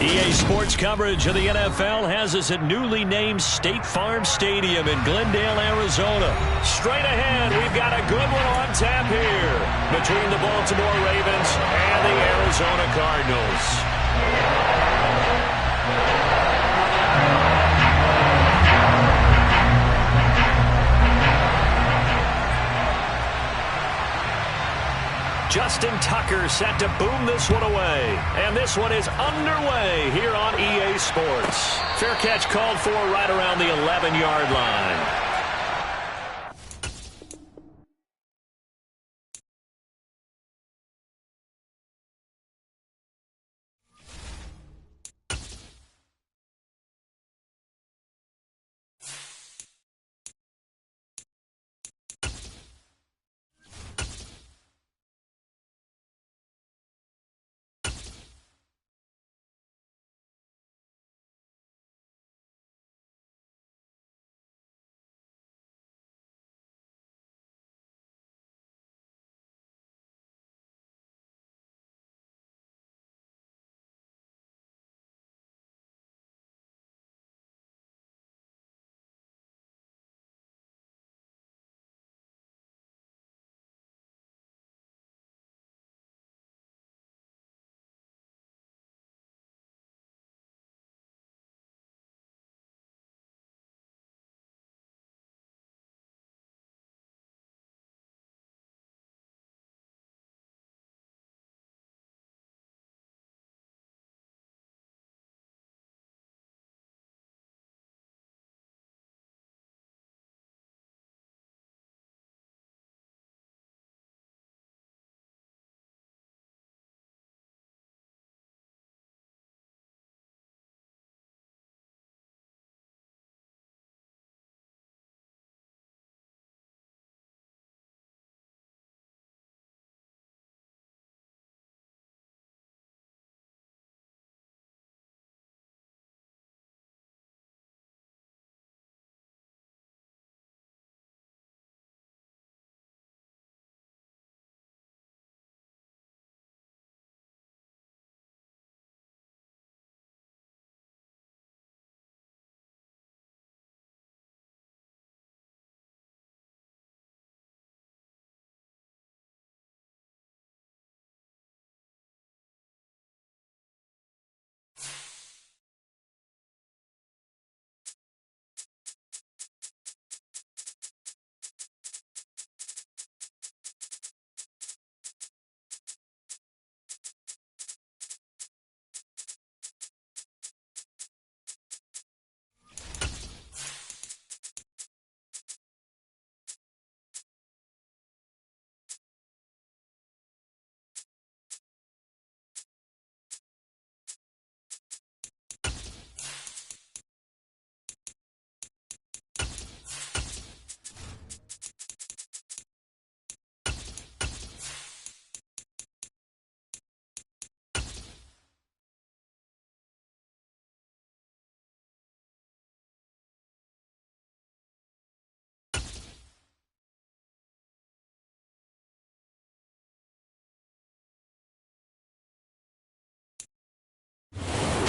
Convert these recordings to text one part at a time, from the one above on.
EA Sports coverage of the NFL has us at newly named State Farm Stadium in Glendale, Arizona. Straight ahead, we've got a good one on tap here between the Baltimore Ravens and the Arizona Cardinals. Justin Tucker set to boom this one away. And this one is underway here on EA Sports. Fair catch called for right around the 11-yard line.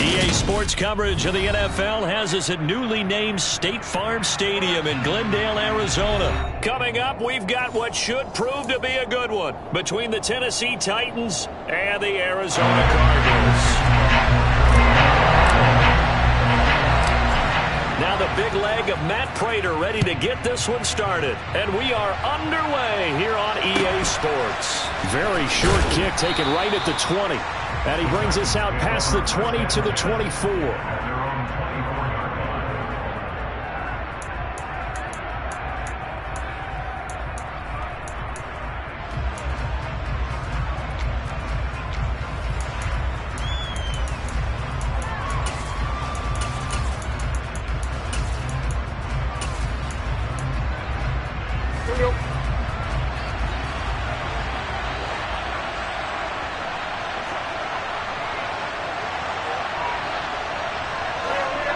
EA Sports coverage of the NFL has us at newly named State Farm Stadium in Glendale, Arizona. Coming up, we've got what should prove to be a good one between the Tennessee Titans and the Arizona Cardinals. Now the big leg of Matt Prater ready to get this one started. And we are underway here on EA Sports. Very short kick taken right at the 20. And he brings us out past the 20 to the 24.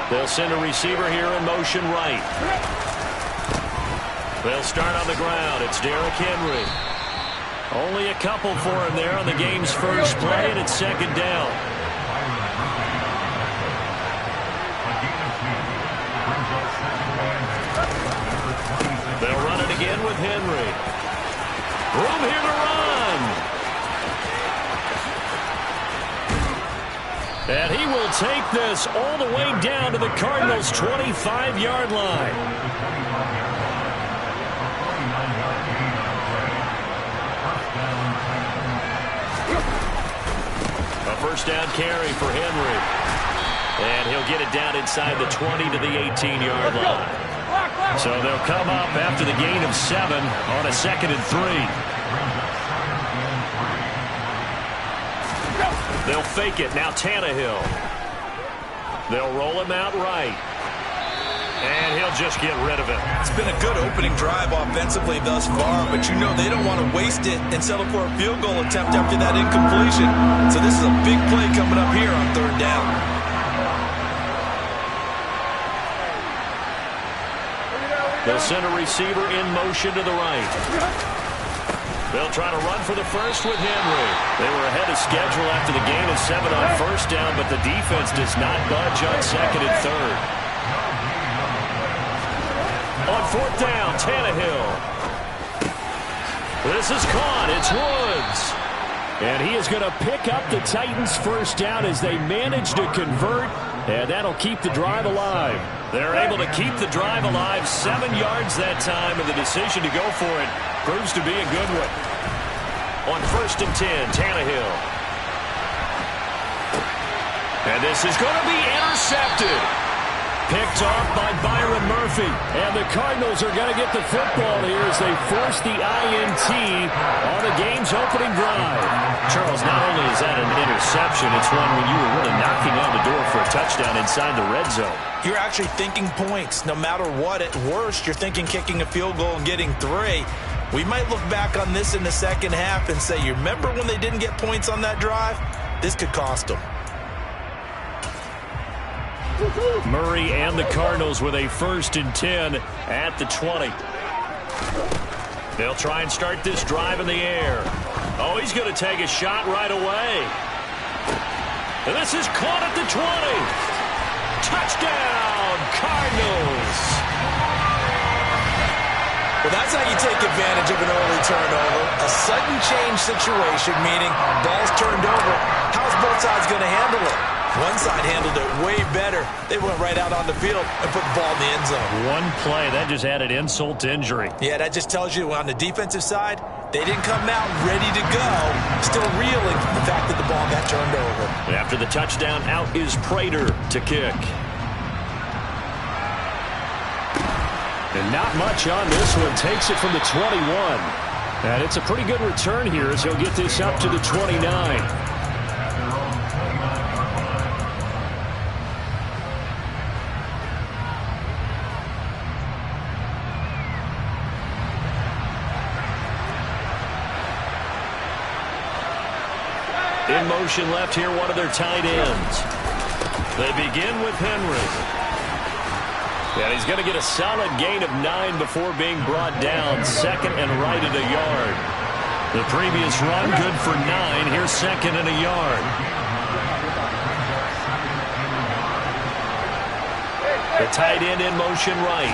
They'll send a receiver here in motion right. They'll start on the ground. It's Derrick Henry. Only a couple for him there on the game's first play, and it's second down. And he will take this all the way down to the Cardinals' 25-yard line. A first down carry for Henry. And he'll get it down inside the 20 to the 18-yard line. So they'll come up after the gain of 7 on a 2nd and 3. They'll fake it. Now Tannehill. They'll roll him out right. And he'll just get rid of it. It's been a good opening drive offensively thus far, but you know they don't want to waste it and settle for a field goal attempt after that incompletion. So this is a big play coming up here on 3rd down. They'll send a receiver in motion to the right. They'll try to run for the first with Henry. They were ahead of schedule after the gain of 7 on 1st down, but the defense does not budge on 2nd and 3rd. On 4th down, Tannehill. This is caught. It's Woods. And he is going to pick up the Titans' first down as they manage to convert, and that'll keep the drive alive. They're able to keep the drive alive, 7 yards that time, and the decision to go for it proves to be a good one. On 1st and 10, Tannehill. And this is going to be intercepted. Picked off by Byron Murphy. And the Cardinals are going to get the football here as they force the INT on the game's opening drive. Charles, not only is that an interception, it's one when you were really knocking on the door for a touchdown inside the red zone. You're actually thinking points. No matter what, at worst, you're thinking kicking a field goal and getting 3. We might look back on this in the second half and say, you remember when they didn't get points on that drive? This could cost them. Murray and the Cardinals with a 1st and 10 at the 20. They'll try and start this drive in the air. Oh, he's going to take a shot right away. And this is caught at the 20. Touchdown, Cardinals. Well, that's how you take advantage of an early turnover. A sudden change situation, meaning ball's turned over. How's both sides going to handle it? One side handled it way better. They went right out on the field and put the ball in the end zone. One play, that just added insult to injury. Yeah, that just tells you on the defensive side, they didn't come out ready to go, still reeling from the fact that the ball got turned over. After the touchdown, out is Prater to kick. And not much on this one. Takes it from the 21. And it's a pretty good return here as he'll get this up to the 29. In motion left here, one of their tight ends. They begin with Henry. And he's going to get a solid gain of 9 before being brought down. 2nd and right at a yard. The previous run good for 9. Here's 2nd and a yard. The tight end in motion right.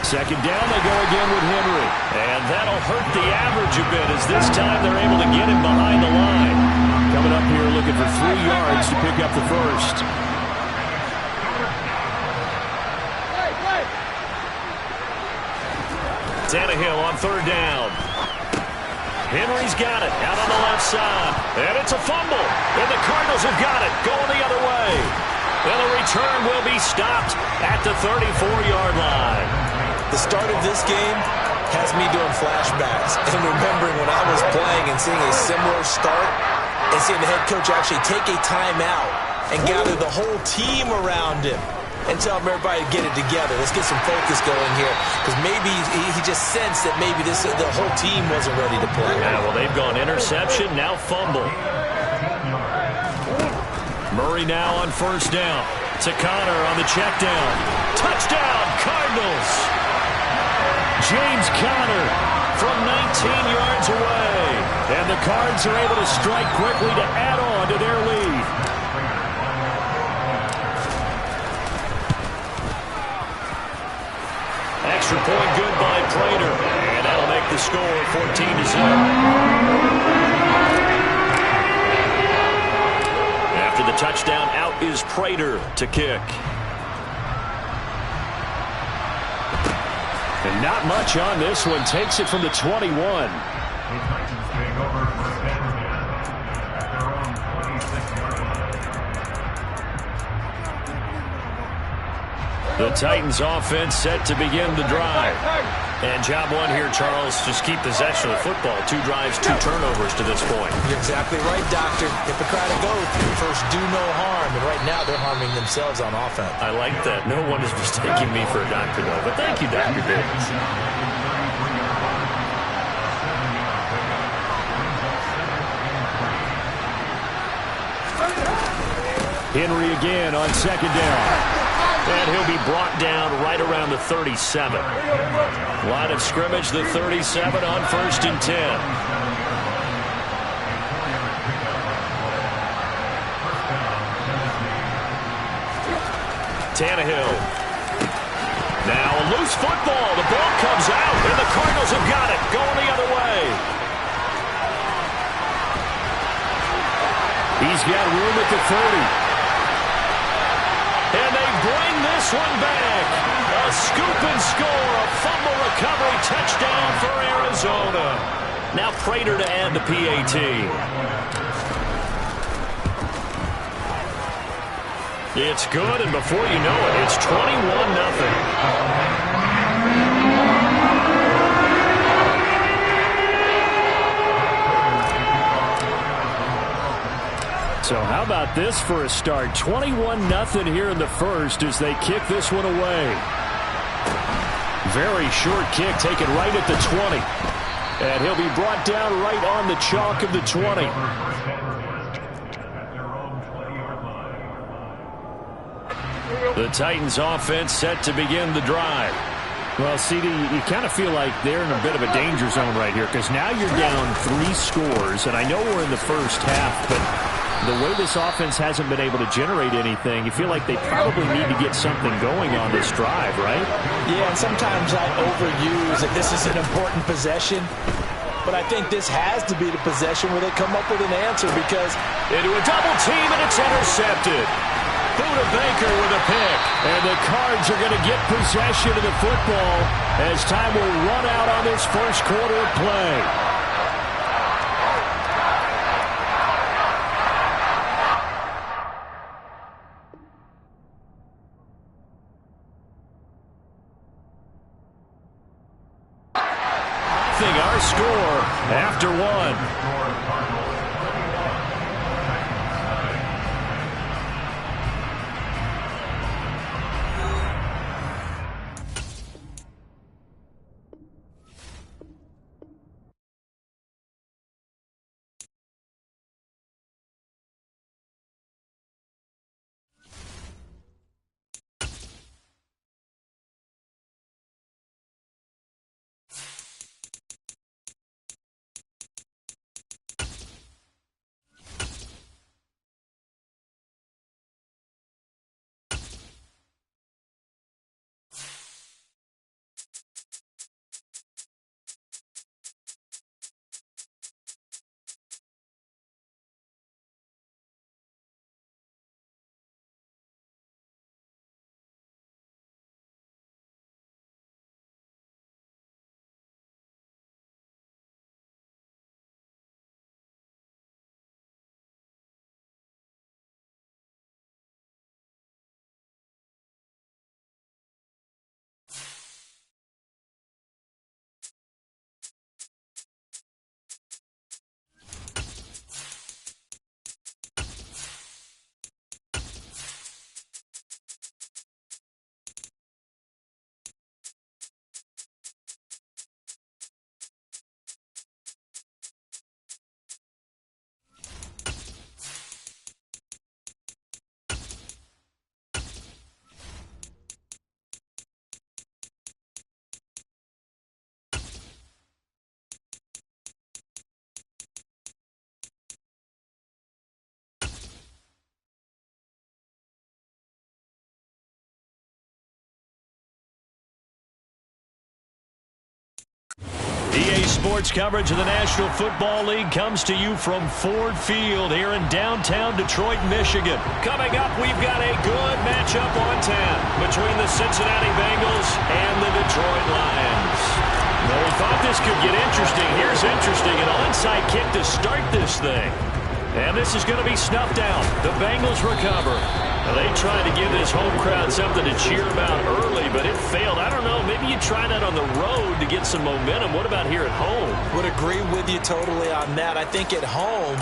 2nd down, they go again with Henry. And that'll hurt the average a bit as this time they're able to get him behind the line. Coming up here looking for 3 yards to pick up the first. Tannehill on 3rd down. Henry's got it out on the left side. And it's a fumble. And the Cardinals have got it going the other way. And the return will be stopped at the 34-yard line. The start of this game has me doing flashbacks and remembering when I was playing and seeing a similar start and seeing the head coach actually take a timeout and gather the whole team around him and tell everybody to get it together. Let's get some focus going here because maybe he just sensed that maybe the whole team wasn't ready to play. Yeah, well, they've gone interception, now fumble. Murray now on 1st down. To Connor on the check down. Touchdown, Cardinals! James Conner from 19 yards away. And the Cards are able to strike quickly to add on to their lead. Extra point good by Prater. And that'll make the score 14-0. After touchdown. Out is Prater to kick. And not much on this one. Takes it from the 21. The Titans offense set to begin the drive. And job one here, Charles, just keep possession of the football. 2 drives, 2 turnovers to this point. You're exactly right, Doctor. Hippocratic oath. First, do no harm. And right now, they're harming themselves on offense. I like that. No one is mistaking me for a doctor, though. But thank you, Dr. Davis. Henry again on second down. And he'll be brought down right around the 37. Line of scrimmage, the 37 on 1st and 10. Tannehill. Now a loose football. The ball comes out, and the Cardinals have got it. Going the other way. He's got room at the 30. And they bring this one back. A scoop and score. A fumble recovery touchdown for Arizona. Now Prater to add the PAT. It's good, and before you know it, it's 21-0. So how about this for a start? 21-0 here in the first as they kick this one away. Very short kick taken right at the 20. And he'll be brought down right on the chalk of the 20. The Titans offense set to begin the drive. Well, CD, you kind of feel like they're in a bit of a danger zone right here because now you're down 3 scores. And I know we're in the first half, but the way this offense hasn't been able to generate anything, you feel like they probably need to get something going on this drive, right? Yeah, and sometimes I overuse that this is an important possession. But I think this has to be the possession where they come up with an answer because into a double team, and it's intercepted. Buda Baker with a pick. And the Cards are going to get possession of the football as time will run out on this first quarter of play. Our score after 1. EA Sports coverage of the National Football League comes to you from Ford Field here in downtown Detroit, Michigan. Coming up, we've got a good matchup on tap between the Cincinnati Bengals and the Detroit Lions. Well, we thought this could get interesting. Here's interesting. An onside kick to start this thing. And this is going to be snuffed out. The Bengals recover. They tried to give this home crowd something to cheer about early, but it failed. I don't know. Maybe you try that on the road to get some momentum. What about here at home? Would agree with you totally on that. I think at home,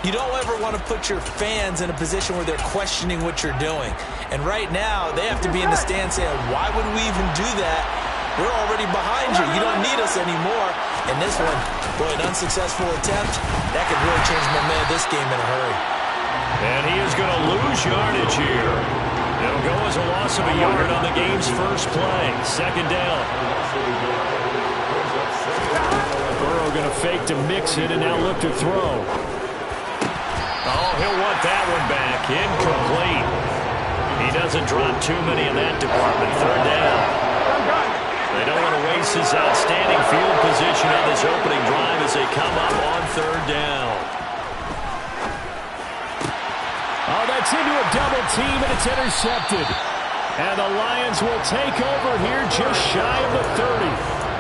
you don't ever want to put your fans in a position where they're questioning what you're doing. And right now, they have to be in the stand saying, why would we even do that? We're already behind you. You don't need us anymore. And this one, boy, an unsuccessful attempt, that could really change the momentum of this game in a hurry. And he is going to lose yardage here. It'll go as a loss of a yard on the game's first play. Second down. Burrow going to fake to mix it and now look to throw. Oh, he'll want that one back. Incomplete. He doesn't drop too many in that department. Third down. They don't want to waste his outstanding field position on this opening drive as they come up on third down. Oh, that's into a double team, and it's intercepted. And the Lions will take over here just shy of the 30.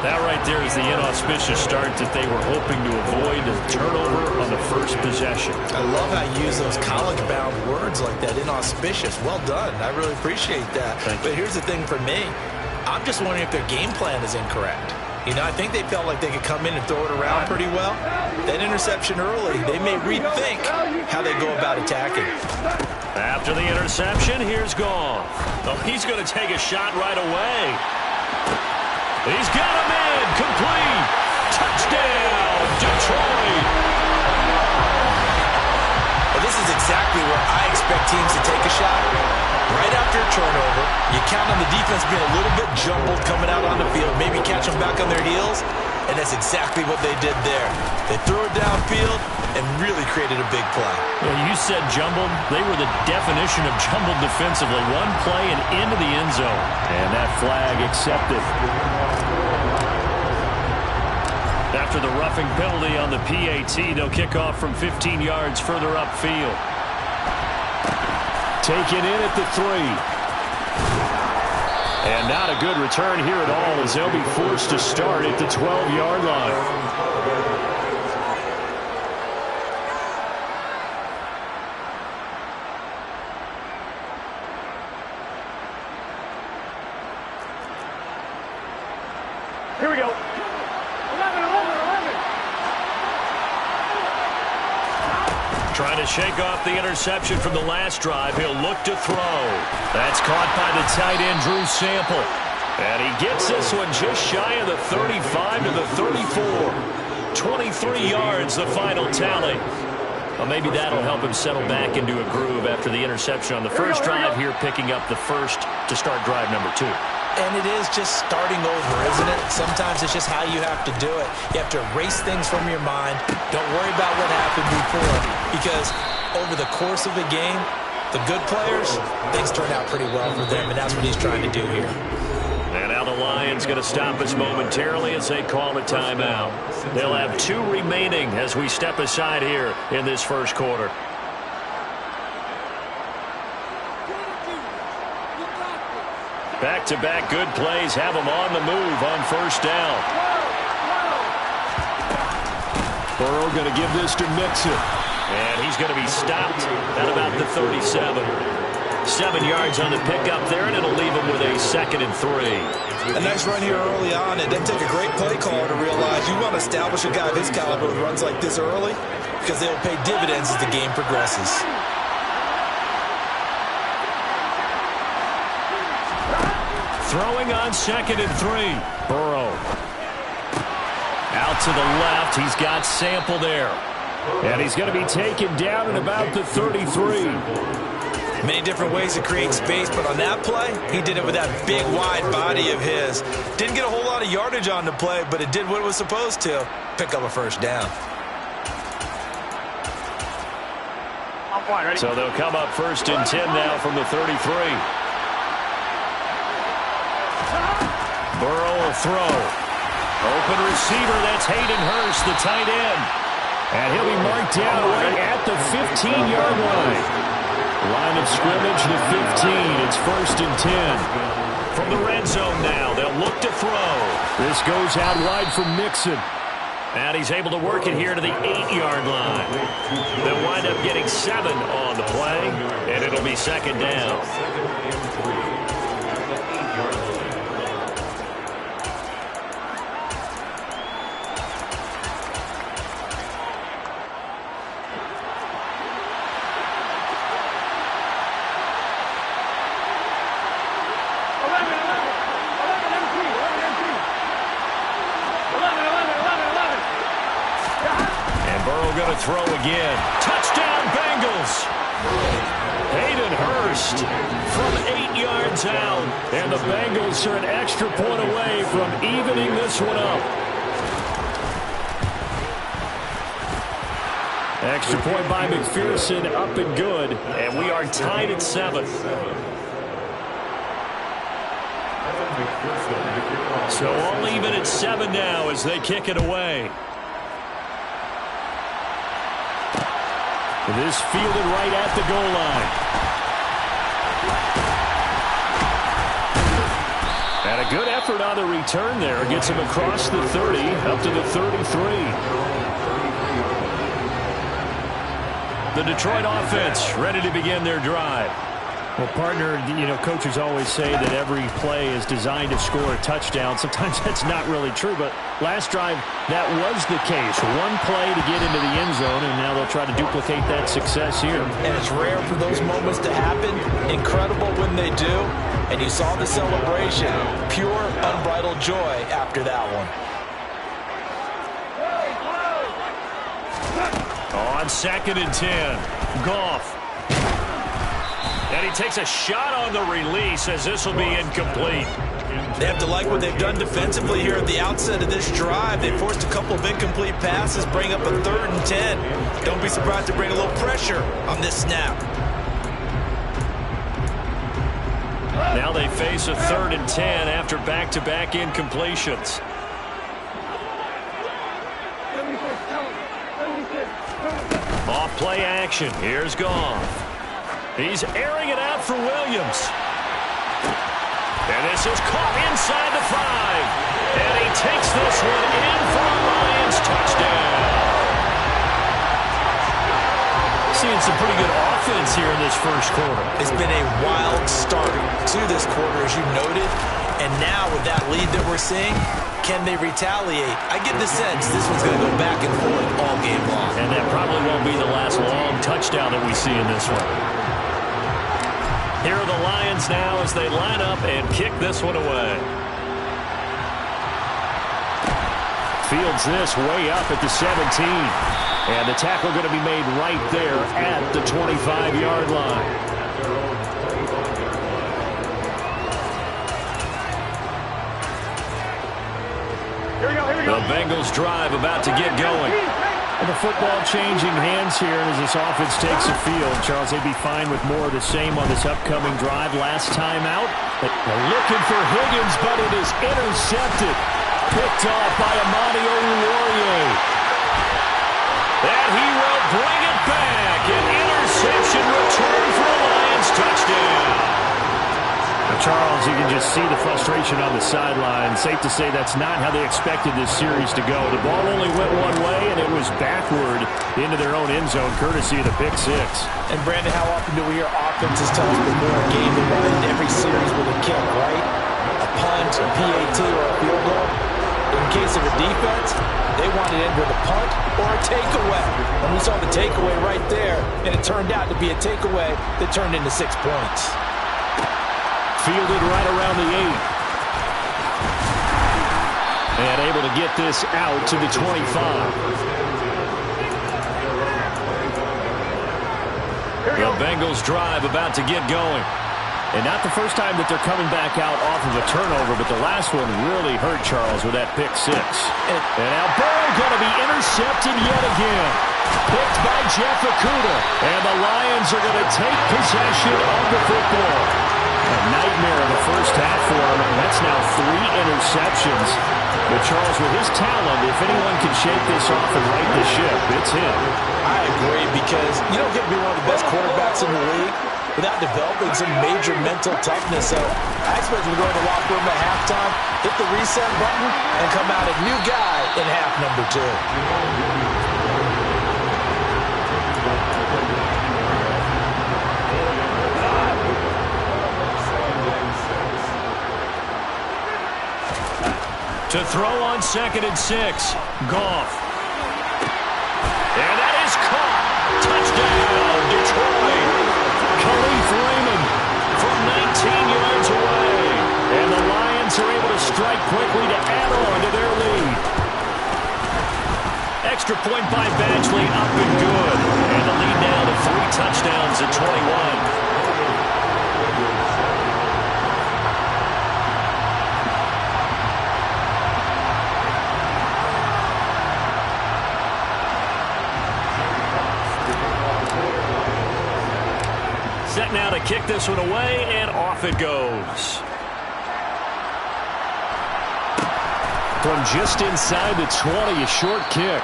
That right there is the inauspicious start that they were hoping to avoid, a turnover on the first possession. I love how you use those college-bound words like that, inauspicious. Well done. I really appreciate that. But here's the thing for me. I'm just wondering if their game plan is incorrect. You know, I think they felt like they could come in and throw it around pretty well. That interception early, they may rethink how they go about attacking. After the interception, here's Goff. Oh, he's going to take a shot right away. He's got him in. Complete. Touchdown, Detroit. Well, this is exactly where I expect teams to take a shot. Right after a turnover, you count on the defense being a little bit jumbled coming out on the field, maybe catch them back on their heels, and that's exactly what they did there. They threw it downfield and really created a big play. Well, you said jumbled. They were the definition of jumbled defensively. One play and into the end zone. And that flag accepted. After the roughing penalty on the PAT, they'll kick off from 15 yards further upfield. Taken in at the 3. And not a good return here at all as they'll be forced to start at the 12-yard line. Here we go. 11. Trying to shake off the interception from the last drive. He'll look to throw. That's caught by the tight end, Drew Sample. And he gets this one just shy of the 35 to the 34. 23 yards, the final tally. Well, maybe that'll help him settle back into a groove after the interception on the first drive here, picking up the first to start drive number 2. And it is just starting over, isn't it? Sometimes it's just how you have to do it. You have to erase things from your mind. Don't worry about what happened before, because over the course of the game, the good players, things turn out pretty well for them, and that's what he's trying to do here. And now the Lions going to stop us momentarily as they call a timeout. They'll have 2 remaining as we step aside here in this first quarter. Back-to-back good plays have them on the move on first down. Burrow going to give this to Mixon. And he's going to be stopped at about the 37. 7 yards on the pickup there, and it'll leave him with a 2nd and 3. A nice run here early on. It doesn't take a great play caller to realize you want to establish a guy of his caliber with runs like this early, because they'll pay dividends as the game progresses. Throwing on 2nd and 3. Burrow. Out to the left. He's got Sample there. And he's going to be taken down at about the 33. Many different ways to create space, but on that play, he did it with that big, wide body of his. Didn't get a whole lot of yardage on the play, but it did what it was supposed to. Pick up a first down. So they'll come up 1st and 10 now from the 33. Burrow will throw. Open receiver, that's Hayden Hurst, the tight end. And he'll be marked down right at the 15-yard line. Line of scrimmage to 15. It's 1st and 10. From the red zone now, they'll look to throw. This goes out wide for Mixon. And he's able to work it here to the 8-yard line. They'll wind up getting 7 on the play, and it'll be 2nd down. Going to throw again. Touchdown, Bengals. Hayden Hurst from 8 yards out. And the Bengals are an extra point away from evening this one up. Extra point by McPherson, up and good. And we are tied at 7. So all even at 7 now as they kick it away. This fielded right at the goal line. And a good effort on the return there. Gets him across the 30, up to the 33. The Detroit offense ready to begin their drive. Well, partner, you know, coaches always say that every play is designed to score a touchdown. Sometimes that's not really true, but last drive, that was the case. One play to get into the end zone, and now they'll try to duplicate that success here. And it's rare for those moments to happen. Incredible when they do. And you saw the celebration. Pure, unbridled joy after that one. On 2nd and 10, Goff. And he takes a shot on the release as this will be incomplete. They have to like what they've done defensively here at the outset of this drive. They forced a couple of incomplete passes, bring up a 3rd and 10. Don't be surprised to bring a little pressure on this snap. Now they face a 3rd and 10 after back-to-back incompletions. Off play action. Here's Goff. He's airing it out for Williams. And this is caught inside the 5. And he takes this one in for a Lions touchdown. Seeing some pretty good offense here in this first quarter. It's been a wild start to this quarter, as you noted. And now with that lead that we're seeing, can they retaliate? I get the sense this one's going to go back and forth all game long. And that probably won't be the last long touchdown that we see in this one. Here are the Lions now as they line up and kick this one away. Fields this way up at the 17. And the tackle going to be made right there at the 25-yard line. The Bengals drive about to get going. And the football changing hands here as this offense takes the field. Charles, they'd be fine with more of the same on this upcoming drive. Last time out, they're looking for Higgins, but it is intercepted. Picked off by Amani Oruwariye. And he will bring it back. An interception return for a Lions touchdown. Charles, you can just see the frustration on the sideline. Safe to say that's not how they expected this series to go. The ball only went one way, and it was backward into their own end zone, courtesy of the pick 6. And, Brandon, how often do we hear offenses tell us before a game they want to end every series with a kick, right? A punt, a PAT, or a field goal. In case of a defense, they want to end with a punt or a takeaway. And we saw the takeaway right there, and it turned out to be a takeaway that turned into 6 points. Fielded right around the 8. And able to get this out to the 25. The Bengals drive about to get going. And not the first time that they're coming back out off of a turnover, but the last one really hurt Charles with that pick 6. And now Burrow going to be intercepted yet again. Picked by Jeff Okudah. And the Lions are going to take possession of the football. A nightmare of the first half for him, and that's now 3 interceptions. But Charles, with his talent, if anyone can shake this off and right the ship, it's him. I agree, because you don't get to be one of the best quarterbacks in the league without developing some major mental toughness. So I expect him to go in the locker room at halftime, hit the reset button, and come out a new guy in half number 2. To throw on 2nd and 6. Goff. And that is caught. Touchdown, Detroit. Khalif Raymond from 19 yards away. And the Lions are able to strike quickly to add on to their lead. Extra point by Badgley, up and good. And the lead now to 3 touchdowns at 21. Set now to kick this one away, and off it goes. From just inside the 20, a short kick.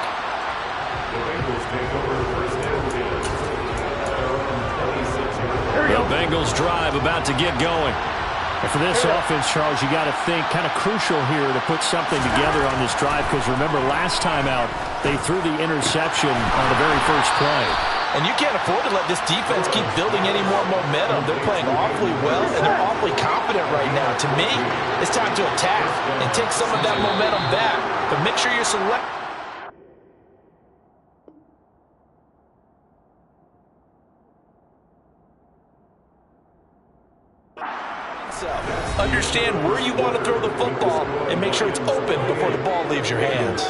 The Bengals drive about to get going. And for this offense, Charles, you got to think kind of crucial here to put something together on this drive, because remember last time out, they threw the interception on the very first play. And you can't afford to let this defense keep building any more momentum. They're playing awfully well, and they're awfully confident right now. To me, it's time to attack and take some of that momentum back. But make sure you're select. Understand where you want to throw the football and make sure it's open before the ball leaves your hands.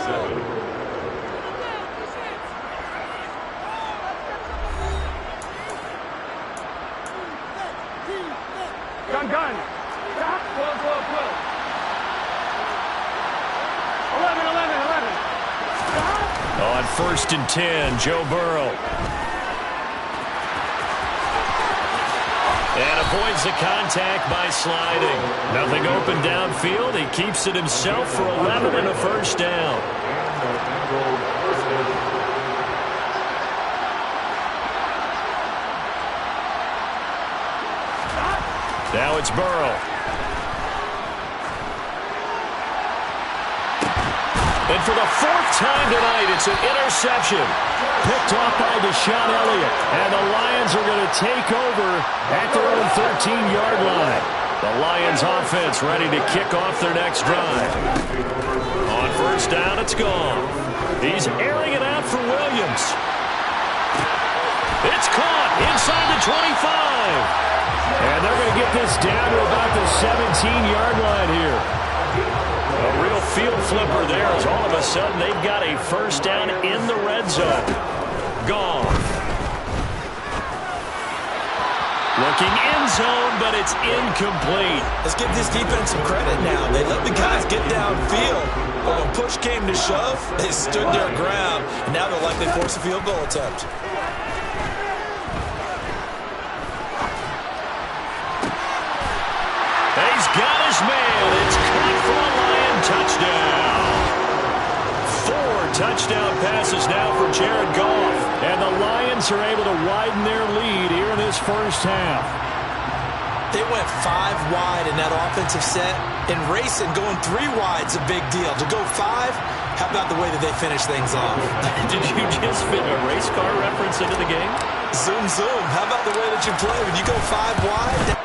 Gun. Stop. Pull. 11. Stop. On 1st and 10, Joe Burrow. And avoids the contact by sliding. Nothing open downfield. He keeps it himself for 11 and a first down. Now it's Burrow. And for the 4th time tonight, it's an interception. Picked off by Deshaun Elliott. And the Lions are going to take over at their own 13-yard line. The Lions offense ready to kick off their next drive. On 1st down, it's gone. He's airing it out for Williams. It's caught inside the 25. And they're going to get this down to about the 17-yard line here. A real field flipper there, as all of a sudden they've got a first down in the red zone. Gone. Looking end zone, but it's incomplete. Let's give this defense some credit now. They let the guys get downfield, but when push came to shove, they stood their ground, and now they'll likely force a field goal attempt. He's got his man. It's caught for a Lion touchdown. 4 touchdown passes now for Jared Goff. And the Lions are able to widen their lead here in this first half. They went 5 wide in that offensive set. And racing, going 3 wide's a big deal. To go 5, how about the way that they finish things off? Did you just fit a race car reference into the game? Zoom. How about the way that you play when you go 5 wide?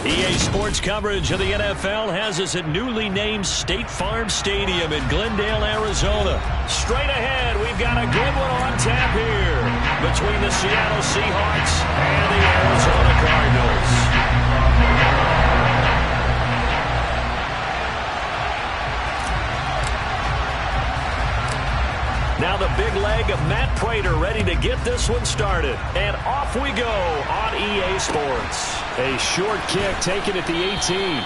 EA Sports coverage of the NFL has us at newly named State Farm Stadium in Glendale, Arizona. Straight ahead, we've got a good one on tap here between the Seattle Seahawks and the Arizona Cardinals. Now the big leg of Matt Prater ready to get this one started. And off we go on EA Sports. A short kick taken at the 18.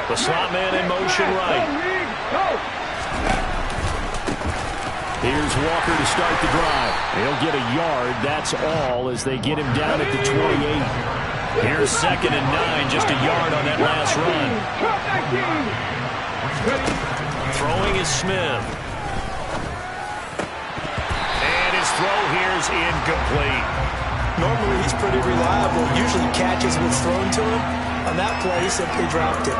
The slot man in motion right. Here's Walker to start the drive. He'll get a yard, that's all, as they get him down at the 28. Here's 2nd and 9, just a yard on that last run. Throwing is Smith. And his throw here is incomplete. Normally he's pretty reliable. Usually catches what's thrown to him. On that play, he simply dropped it.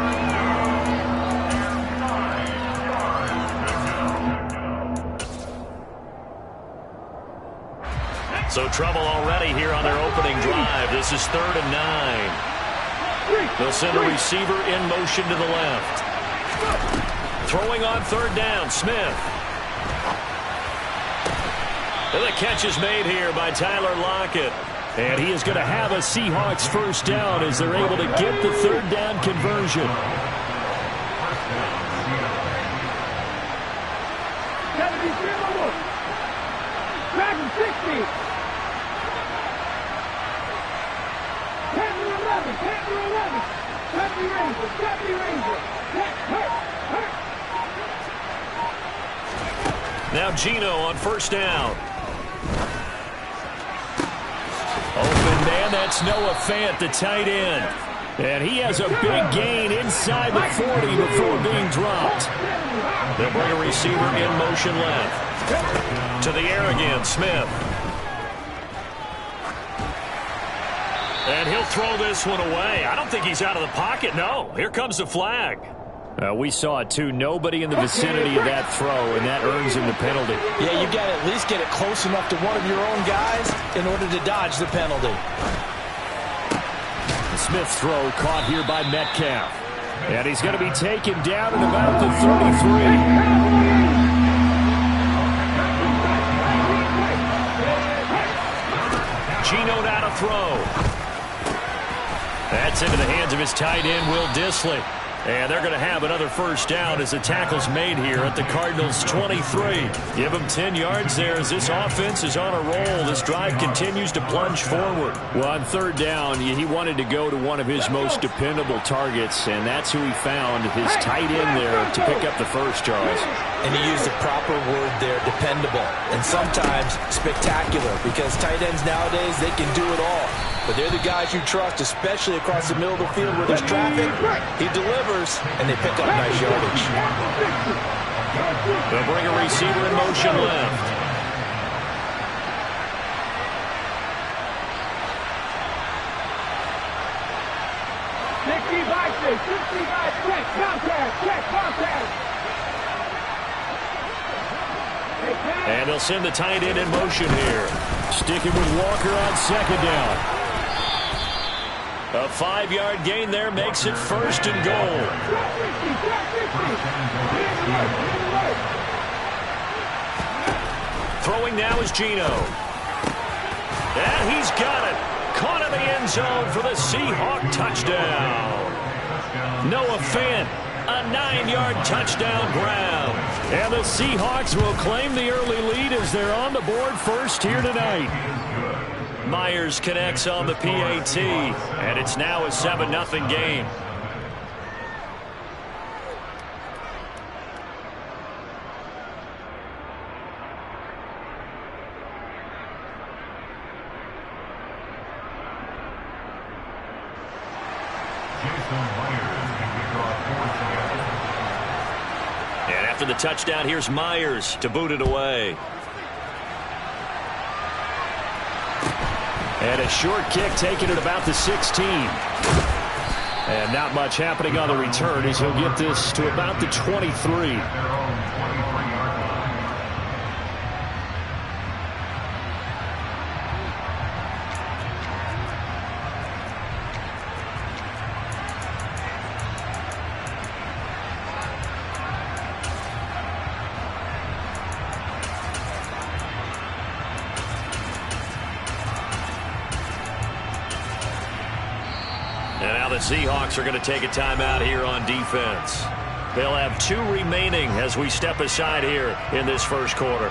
So trouble already here on their opening drive. This is 3rd and 9. They'll send a receiver in motion to the left. Throwing on 3rd down, Smith. And the catch is made here by Tyler Lockett. And he is going to have a Seahawks first down as they're able to get the 3rd down conversion. Now Gino on 1st down. Open man, that's Noah Fant, the tight end. And he has a big gain inside the 40 before being dropped. They'll bring a receiver in motion left. To the air again, Smith. And he'll throw this one away. I don't think he's out of the pocket, no. Here comes the flag. We saw it, too. Nobody in the vicinity of that throw, and that earns him the penalty. Yeah, you've got to at least get it close enough to one of your own guys in order to dodge the penalty. The Smith throw caught here by Metcalf. And he's going to be taken down at about the 33. Gino now to throw. That's into the hands of his tight end, Will Dissly. And they're going to have another first down as the tackle's made here at the Cardinals' 23. Give them 10 yards there as this offense is on a roll. This drive continues to plunge forward. Well, on third down, he wanted to go to one of his most dependable targets, and that's who he found, his tight end there, to pick up the first, Charles. And he used the proper word there, dependable, and sometimes spectacular, because tight ends nowadays, they can do it all. But they're the guys you trust, especially across the middle of the field where there's traffic. He delivers, and they pick up nice yardage. They'll bring a receiver in motion left. And they'll send the tight end in motion here. Sticking with Walker on second down. A 5-yard gain there makes it first and goal. Throwing now is Geno. And he's got it. Caught in the end zone for the Seahawk touchdown. Noah Fant, a 9-yard touchdown grab. And the Seahawks will claim the early lead as they're on the board first here tonight. Myers connects on the PAT, and it's now a 7-0 game. And after the touchdown, here's Myers to boot it away. And a short kick taken at about the 16. And not much happening on the return as he'll get this to about the 23. Seahawks are going to take a timeout here on defense. They'll have 2 remaining as we step aside here in this first quarter.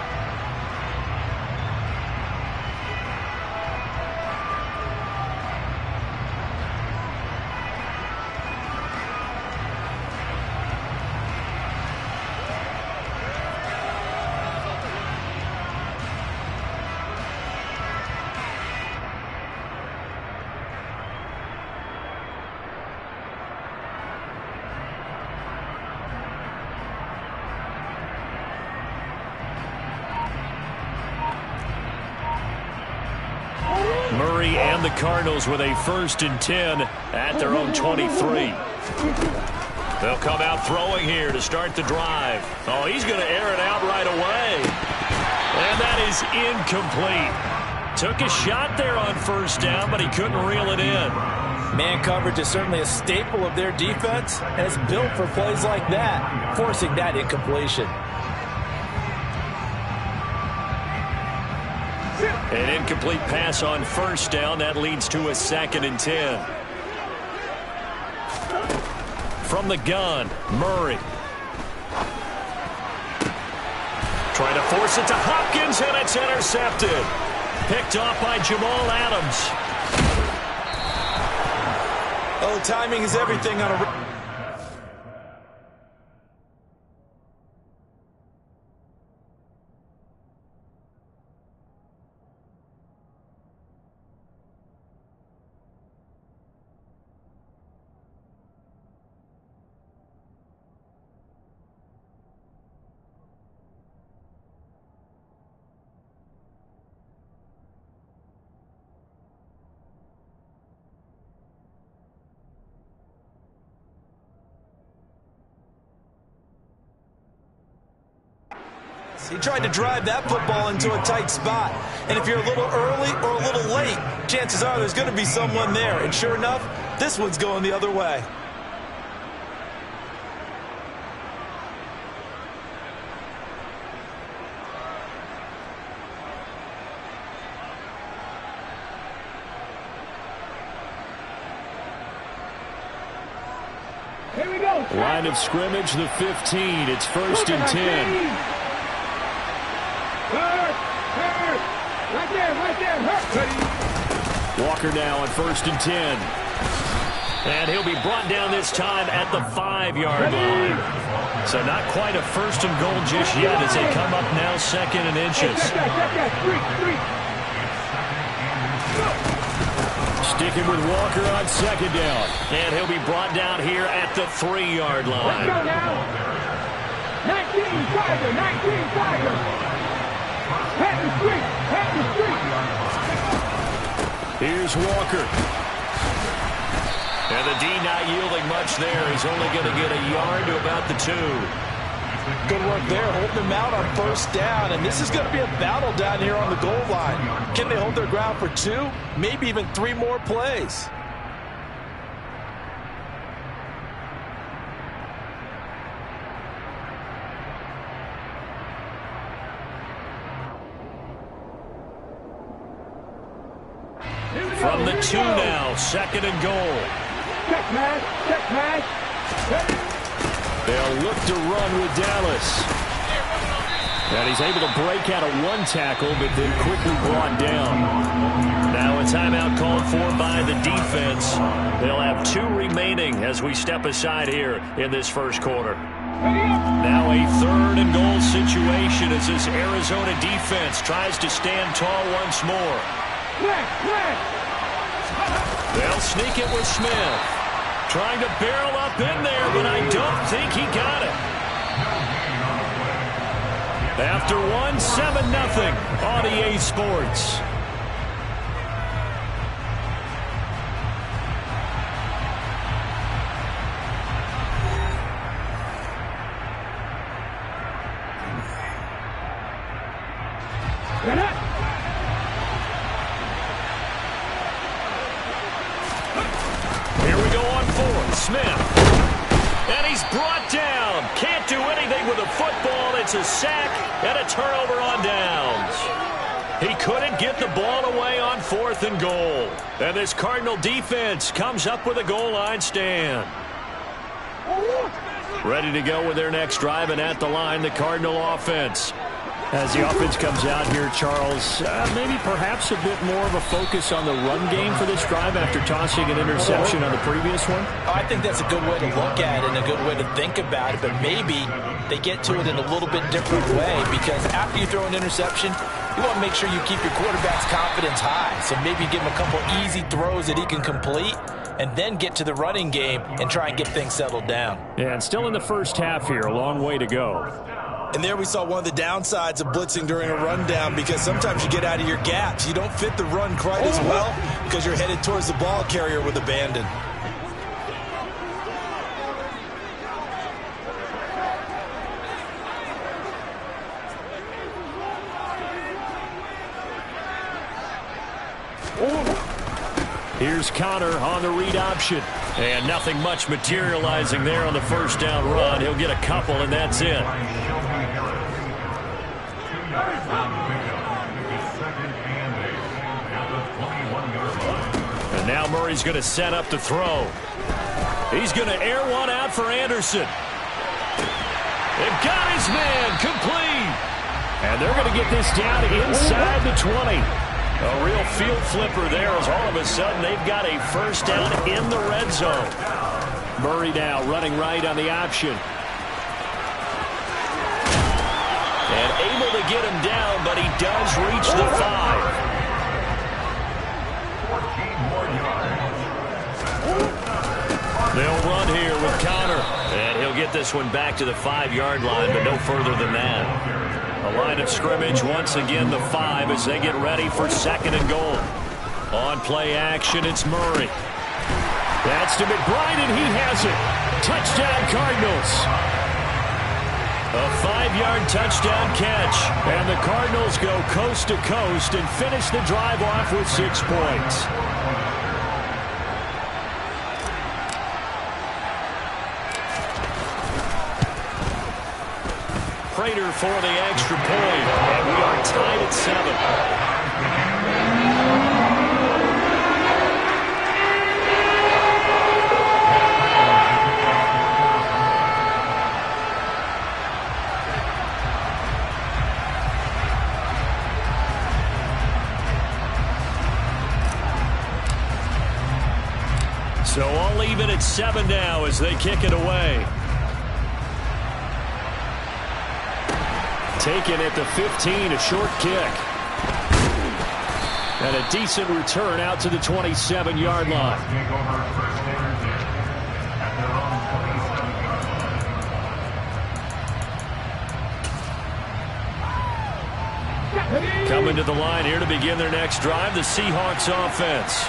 Murray and the Cardinals with a 1st and 10 at their own 23. They'll come out throwing here to start the drive. Oh, he's going to air it out right away. And that is incomplete. Took a shot there on first down, but he couldn't reel it in. Man coverage is certainly a staple of their defense, and it's built for plays like that, forcing that incompletion. An incomplete pass on first down. That leads to a 2nd and 10. From the gun, Murray. Trying to force it to Hopkins, and it's intercepted. Picked off by Jamal Adams. Oh, timing is everything on a... He tried to drive that football into a tight spot. And if you're a little early or a little late, chances are there's going to be someone there. And sure enough, this one's going the other way. Line of scrimmage, the 15. It's 1st and 10. Right there. Walker now on 1st and 10. And he'll be brought down this time at the 5-yard line. So not quite a 1st and goal just yet as they come up now 2nd and inches. Sticking with Walker on 2nd down. And he'll be brought down here at the 3-yard line. Let's go now. 19 Tiger, 19 Tiger. Pat the street. Here's Walker. And the D not yielding much there. He's only going to get a yard to about the 2. Good work there, holding them out on 1st down. And this is going to be a battle down here on the goal line. Can they hold their ground for 2, maybe even 3 more plays? From the 2 now, 2nd and goal. Check match. They'll look to run with Dallas. And he's able to break out of 1 tackle, but then quickly brought down. Now a timeout called for by the defense. They'll have 2 remaining as we step aside here in this 1st quarter. Now a 3rd and goal situation as this Arizona defense tries to stand tall once more. They'll sneak it with Smith. Trying to barrel up in there, but I don't think he got it. After 1, 7-0 on EA Sports. Smith. And he's brought down. Can't do anything with the football. It's a sack and a turnover on downs. He couldn't get the ball away on 4th and goal. And this Cardinal defense comes up with a goal line stand. Ready to go with their next drive, and at the line, the Cardinal offense. As the offense comes out here, Charles, maybe perhaps a bit more of a focus on the run game for this drive after tossing an interception on the previous one? I think that's a good way to look at it and a good way to think about it, but maybe they get to it in a little bit different way, because after you throw an interception, you want to make sure you keep your quarterback's confidence high. So maybe give him a couple easy throws that he can complete and then get to the running game and try and get things settled down. Yeah, and still in the 1st half here, a long way to go. And there we saw one of the downsides of blitzing during a rundown, because sometimes you get out of your gaps. You don't fit the run quite as well because you're headed towards the ball carrier with abandon. Here's Connor on the read option. And nothing much materializing there on the 1st down run. He'll get a couple, and that's it. And now Murray's going to set up the throw. He's going to air one out for Anderson. They've got his man complete. And they're going to get this down inside the 20. A real field flipper there, as all of a sudden they've got a 1st down in the red zone. Murray now running right on the option. And able to get him down, but he does reach the 5. They'll run here with Connor. And he'll get this one back to the 5-yard line, but no further than that. A line of scrimmage, once again the 5 as they get ready for 2nd and goal. On play action, it's Murray. That's to McBride, and he has it. Touchdown, Cardinals. A 5-yard touchdown catch. And the Cardinals go coast to coast and finish the drive off with 6 points. Prater for the extra point, and we are tied at 7. even at 7 now as they kick it away. Taken at the 15, a short kick. And a decent return out to the 27-yard line. Coming to the line here to begin their next drive, the Seahawks offense.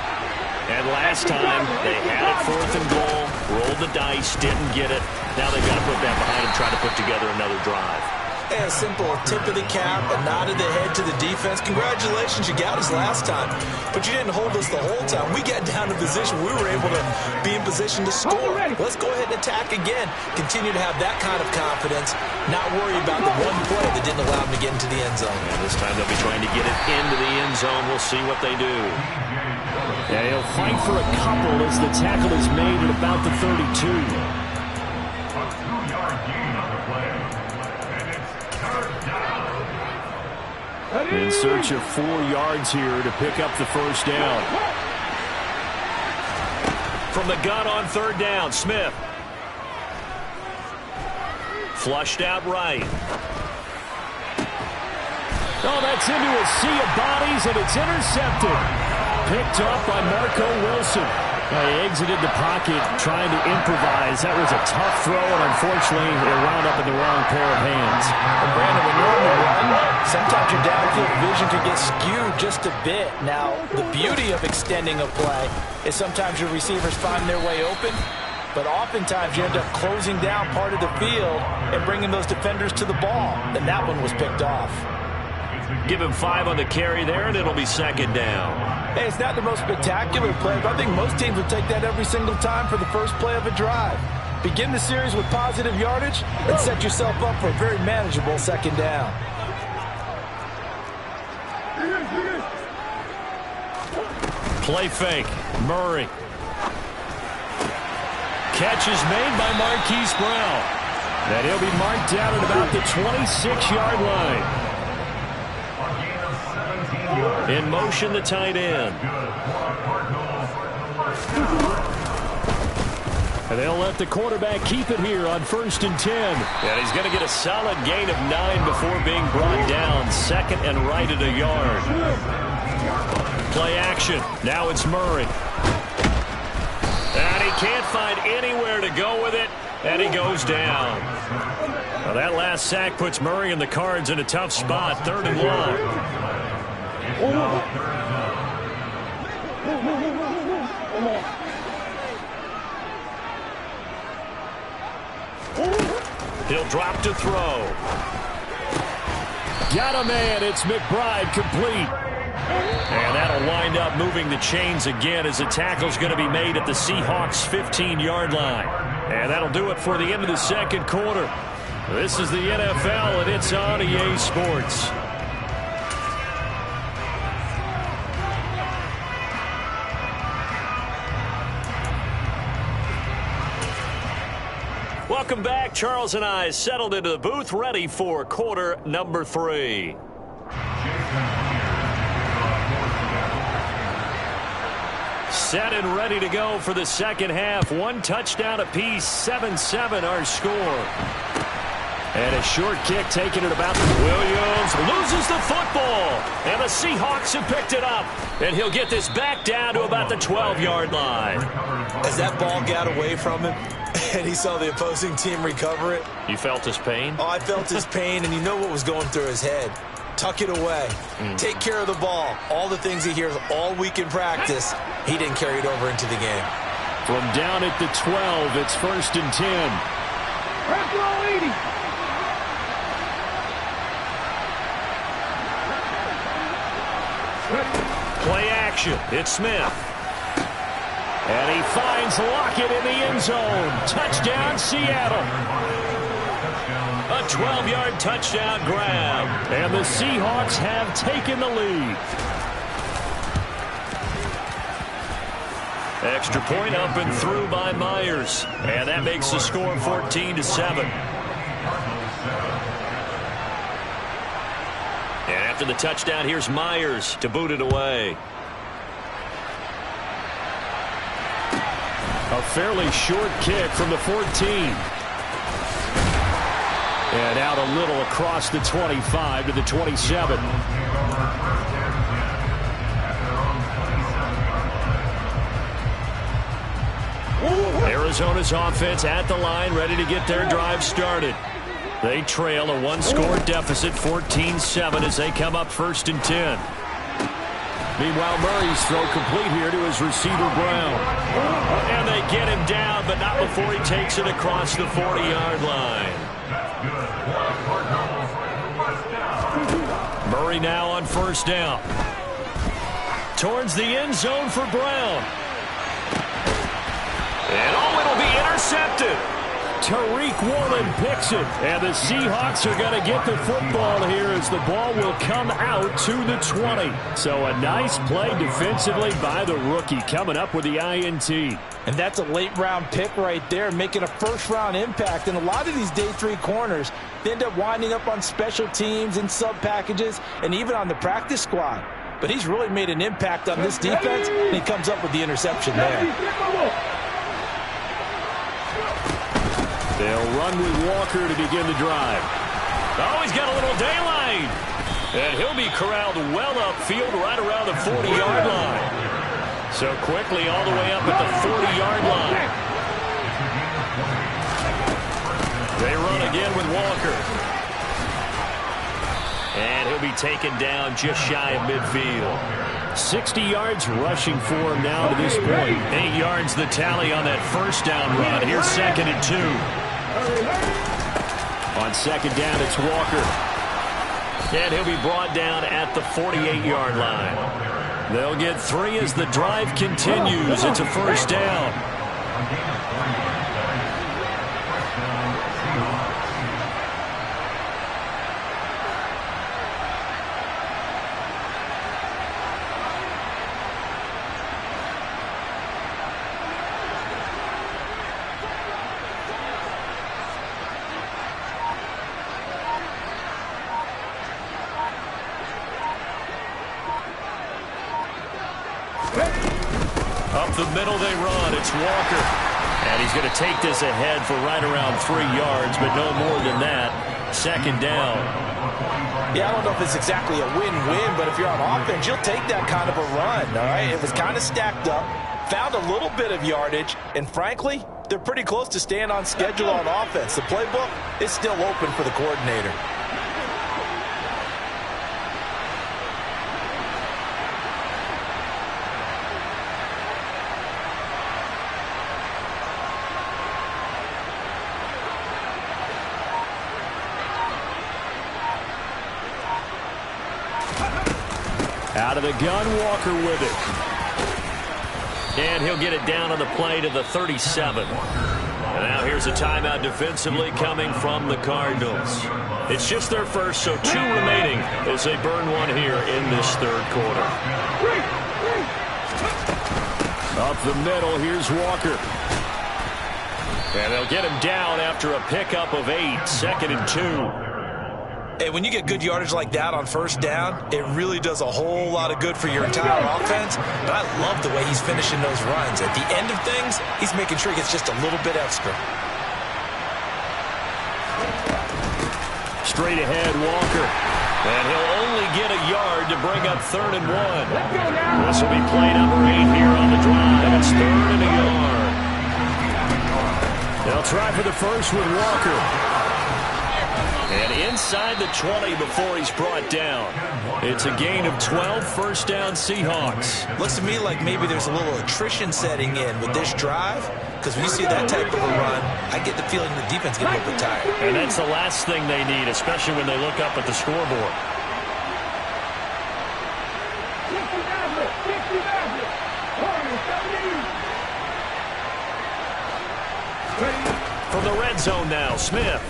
And last time, they had it 4th and goal, rolled the dice, didn't get it. Now they've got to put that behind them, try to put together another drive. And a simple tip of the cap, a nod of the head to the defense. Congratulations, you got us last time. But you didn't hold us the whole time. We got down to position. We were able to be in position to score. Let's go ahead and attack again. Continue to have that kind of confidence. Not worry about the one play that didn't allow them to get into the end zone. And this time they'll be trying to get it into the end zone. We'll see what they do. Yeah, he'll fight for a couple as the tackle is made at about the 32. In search of 4 yards here to pick up the first down. From the gun on 3rd down, Smith. Flushed out right. Oh, that's into a sea of bodies, and it's intercepted. Picked up by Marco Wilson. He exited the pocket trying to improvise. That was a tough throw, and unfortunately, it wound up in the wrong pair of hands. And Brandon, when you're on the run, sometimes your downfield vision can get skewed just a bit. Now, the beauty of extending a play is sometimes your receivers find their way open, but oftentimes you end up closing down part of the field and bringing those defenders to the ball. And that one was picked off. Give him 5 on the carry there, and it'll be 2nd down. Hey, it's not the most spectacular play, but I think most teams would take that every single time for the first play of a drive. Begin the series with positive yardage and set yourself up for a very manageable 2nd down. Play fake. Murray. Catch is made by Marquise Brown. And he'll be marked down at about the 26-yard line. In motion, the tight end. And they'll let the quarterback keep it here on 1st and 10. And he's going to get a solid gain of 9 before being brought down. 2nd and right at a yard. Play action. Now it's Murray. And he can't find anywhere to go with it. And he goes down. Well, that last sack puts Murray and the Cards in a tough spot. 3rd and 1. He'll drop to throw. Got a man. It's McBride complete. And that'll wind up moving the chains again as the tackle's going to be made at the Seahawks' 15-yard line. And that'll do it for the end of the 2nd quarter. This is the NFL, and it's on EA Sports. Welcome back. Charles and I settled into the booth, ready for quarter number 3. Set and ready to go for the 2nd half. 1 touchdown apiece, 7-7 our score. And a short kick taken at about Williams loses the football. And the Seahawks have picked it up. And he'll get this back down to about the 12-yard line. As that ball got away from him, and he saw the opposing team recover it. You felt his pain? Oh, I felt his pain, and you know what was going through his head. Tuck it away. Take care of the ball. All the things he hears all week in practice, he didn't carry it over into the game. From down at the 12, it's 1st and 10. Play action. It's Smith. And he finds Lockett in the end zone. Touchdown, Seattle. A 12-yard touchdown grab. And the Seahawks have taken the lead. Extra point up and through by Myers. And that makes the score 14-7. And after the touchdown, here's Myers to boot it away. A fairly short kick from the 14. And out a little across the 25 to the 27. Arizona's offense at the line, ready to get their drive started. They trail a one-score deficit, 14-7, as they come up 1st and 10. Meanwhile, Murray's throw complete here to his receiver, Brown. And they get him down, but not before he takes it across the 40-yard line. Murray now on 1st down. Towards the end zone for Brown. And it'll be intercepted. Tariq Woolen picks it. And the Seahawks are going to get the football here as the ball will come out to the 20. So a nice play defensively by the rookie, coming up with the INT. And that's a late-round pick right there, making a first-round impact. And a lot of these day 3 corners, they end up winding up on special teams and sub-packages and even on the practice squad. But he's really made an impact on this defense, and he comes up with the interception there. They'll run with Walker to begin the drive. Oh, he's got a little daylight. And he'll be corralled well upfield right around the 40-yard line. So quickly all the way up at the 40-yard line. They run again with Walker. And he'll be taken down just shy of midfield. 60 yards rushing for him now to this point. 8 yards the tally on that 1st down run. Here's 2nd and 2. On 2nd down, it's Walker. And he'll be brought down at the 48-yard line. They'll get 3 as the drive continues. It's a 1st down. Up the middle they run. It's Walker. And he's going to take this ahead for right around 3 yards, but no more than that. 2nd down. Yeah, I don't know if it's exactly a win-win, but if you're on offense, you'll take that kind of a run, all right? It was kind of stacked up, found a little bit of yardage, and frankly, they're pretty close to staying on schedule on offense. The playbook is still open for the coordinator. Out of the gun, Walker with it. And he'll get it down on the play to the 37. And now here's a timeout defensively coming from the Cardinals. It's just their first, so 2 remaining as they burn one here in this 3rd quarter. Up the middle, here's Walker. And they'll get him down after a pickup of 8, 2nd and 2. Hey, when you get good yardage like that on 1st down, it really does a whole lot of good for your entire offense. But I love the way he's finishing those runs. At the end of things, he's making sure he gets just a little bit extra. Straight ahead, Walker. And he'll only get a yard to bring up 3rd and 1. This will be play number 8 here on the drive. It's 3rd and a yard. They'll try for the first with Walker. And inside the 20 before he's brought down. It's a gain of 12, 1st down Seahawks. Looks to me like maybe there's a little attrition setting in with this drive, because when you see that type of a run, I get the feeling the defense gets a little bit tired. And that's the last thing they need, especially when they look up at the scoreboard. From the red zone now, Smith.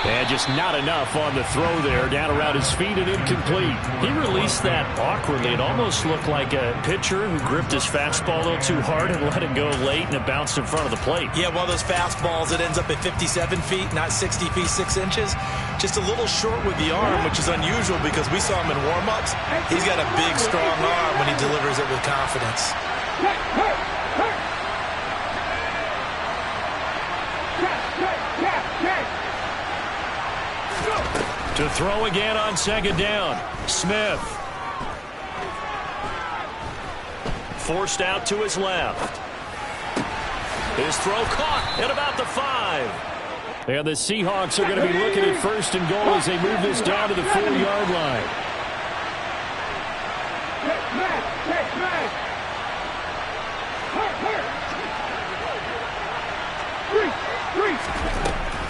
And just not enough on the throw there, down around his feet and incomplete. He released that awkwardly. It almost looked like a pitcher who gripped his fastball a little too hard and let it go late, and it bounced in front of the plate. Yeah, one of those fastballs that ends up at 57 feet, not 60 feet, 6 inches. Just a little short with the arm, which is unusual because we saw him in warm-ups. He's got a big, strong arm when he delivers it with confidence. To throw again on second down. Smith. Forced out to his left. His throw caught at about the 5. And the Seahawks are going to be looking at first and goal as they move this down to the 4-yard line.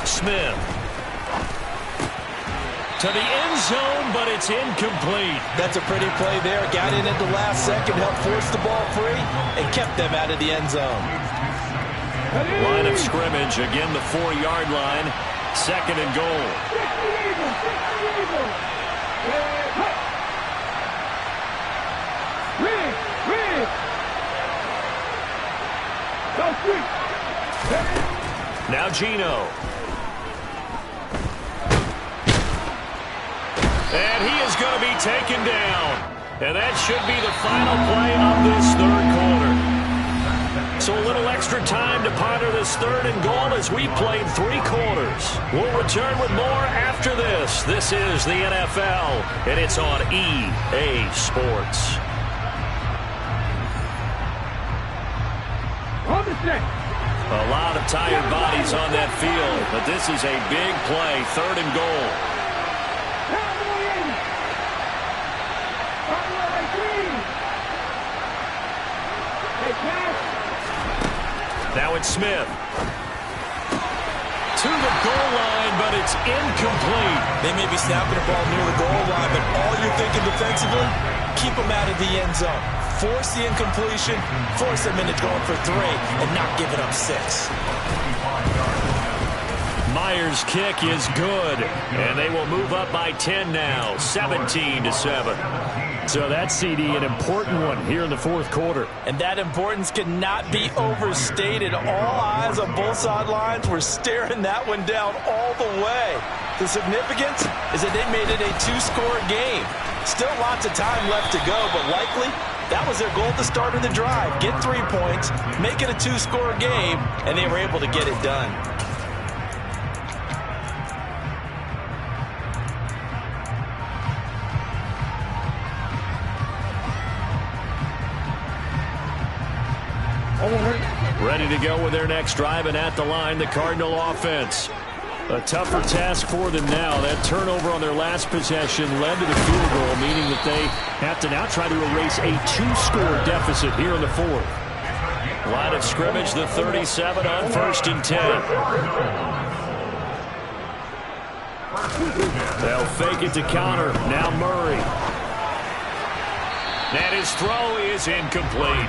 Smith. To the end zone, but it's incomplete. That's a pretty play there. Got in at the last second, helped force the ball free, and kept them out of the end zone. Line of scrimmage, again the 4-yard line. Second and goal. Now Gino. And he is going to be taken down. And that should be the final play of this third quarter. So a little extra time to ponder this third and goal as we played 3 quarters. We'll return with more after this. This is the NFL, and it's on EA Sports. A lot of tired bodies on that field, but this is a big play, third and goal. Now it's Smith. To the goal line, but it's incomplete. They may be snapping the ball near the goal line, but all you're thinking defensively, keep them out of the end zone. Force the incompletion, force them into going for 3, and not giving up 6. Myers' kick is good, and they will move up by 10 now, 17-7. So that's, CD, an important one here in the fourth quarter. And that importance cannot be overstated. All eyes on both sidelines were staring that one down all the way. The significance is that they made it a 2-score game. Still lots of time left to go, but likely that was their goal at the start of the drive. Get 3 points, make it a 2-score game, and they were able to get it done. Ready to go with their next drive, and at the line, the Cardinal offense. A tougher task for them now. That turnover on their last possession led to the field goal, meaning that they have to now try to erase a 2-score deficit here in the fourth. Line of scrimmage, the 37 on 1st and 10. They'll fake it to counter. Now Murray. And his throw is incomplete.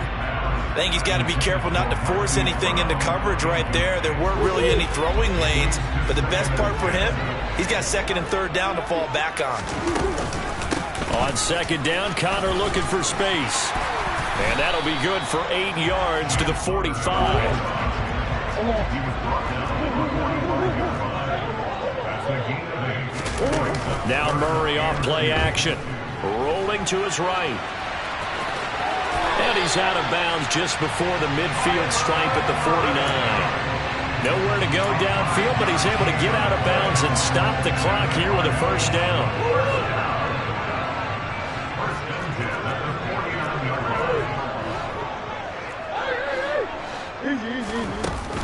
I think he's got to be careful not to force anything into coverage right there. There weren't really any throwing lanes, but the best part for him, he's got 2nd and 3rd down to fall back on. On 2nd down, Connor looking for space. And that'll be good for 8 yards to the 45. Now Murray off play action. Rolling to his right. And he's out of bounds just before the midfield stripe at the 49. Nowhere to go downfield, but he's able to get out of bounds and stop the clock here with a 1st down.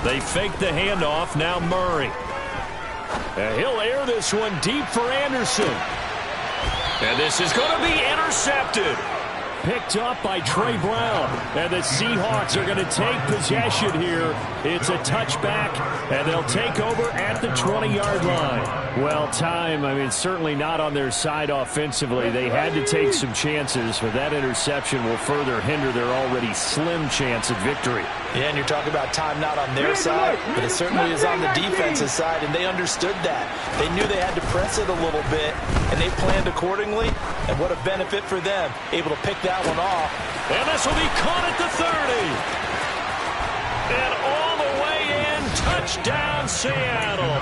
They fake the handoff. Now Murray. And he'll air this one deep for Anderson. And this is going to be intercepted. Picked up by Trey Brown. And the Seahawks are going to take possession here. It's a touchback, and they'll take over at the 20-yard line. Well, certainly not on their side offensively. They had to take some chances, but that interception will further hinder their already slim chance at victory. Yeah, and you're talking about time not on their side, but it certainly is on the defensive side, and they understood that. They knew they had to press it a little bit, and they planned accordingly, and what a benefit for them, able to pick that one off. And this will be caught at the 30. And all the way in, touchdown Seattle.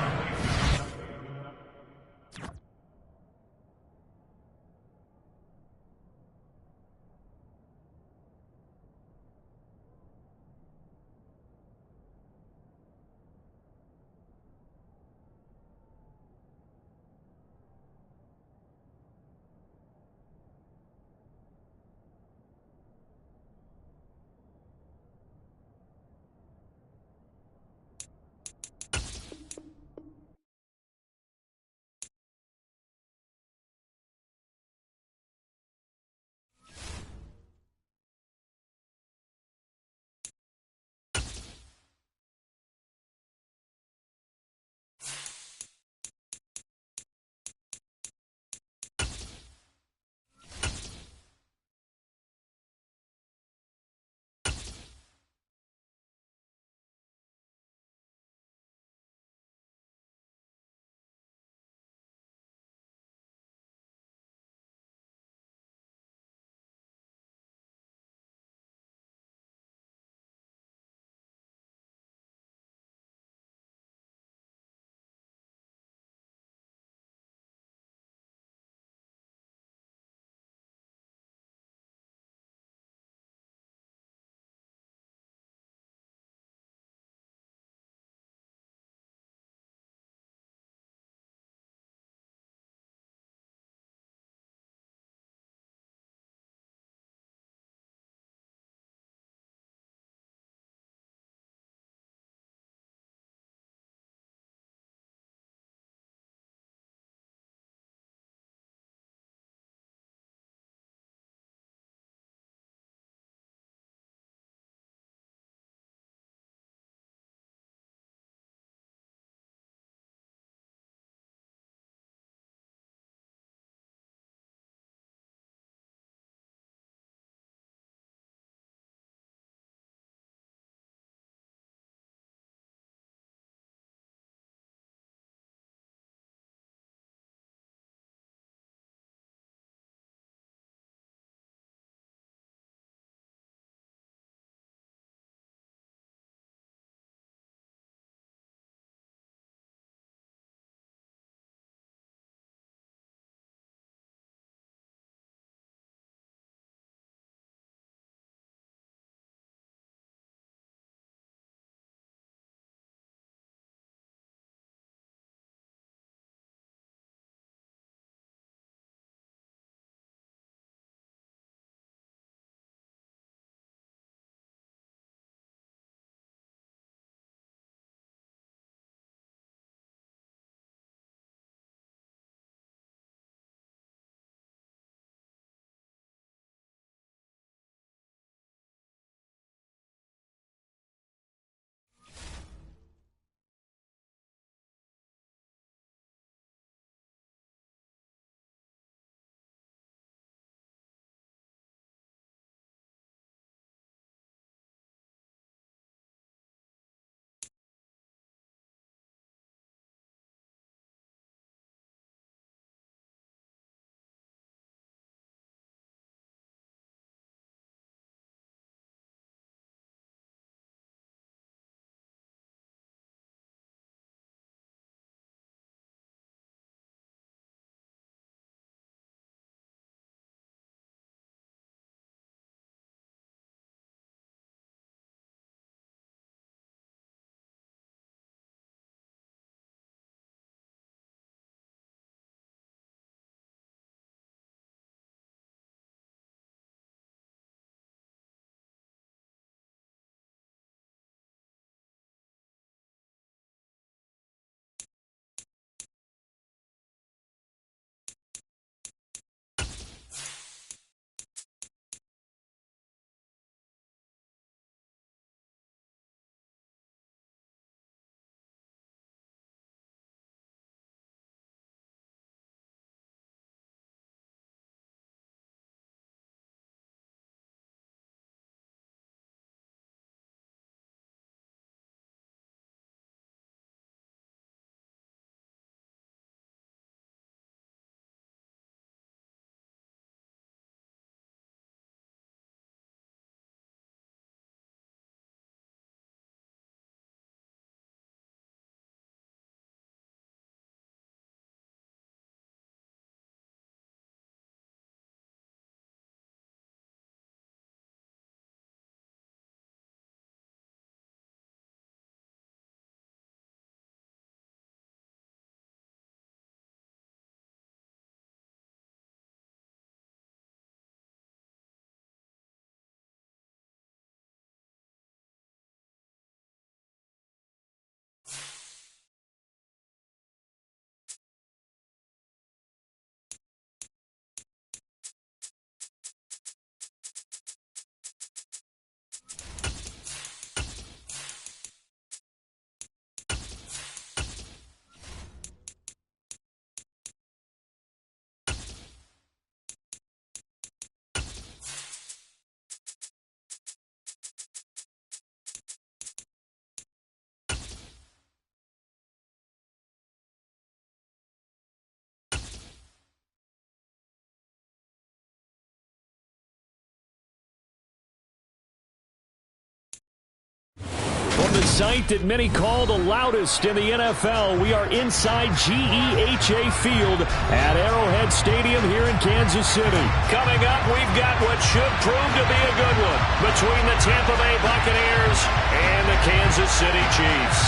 sight that many call the loudest in the NFL. We are inside GEHA Field at Arrowhead Stadium here in Kansas City. Coming up, we've got what should prove to be a good one between the Tampa Bay Buccaneers and the Kansas City Chiefs.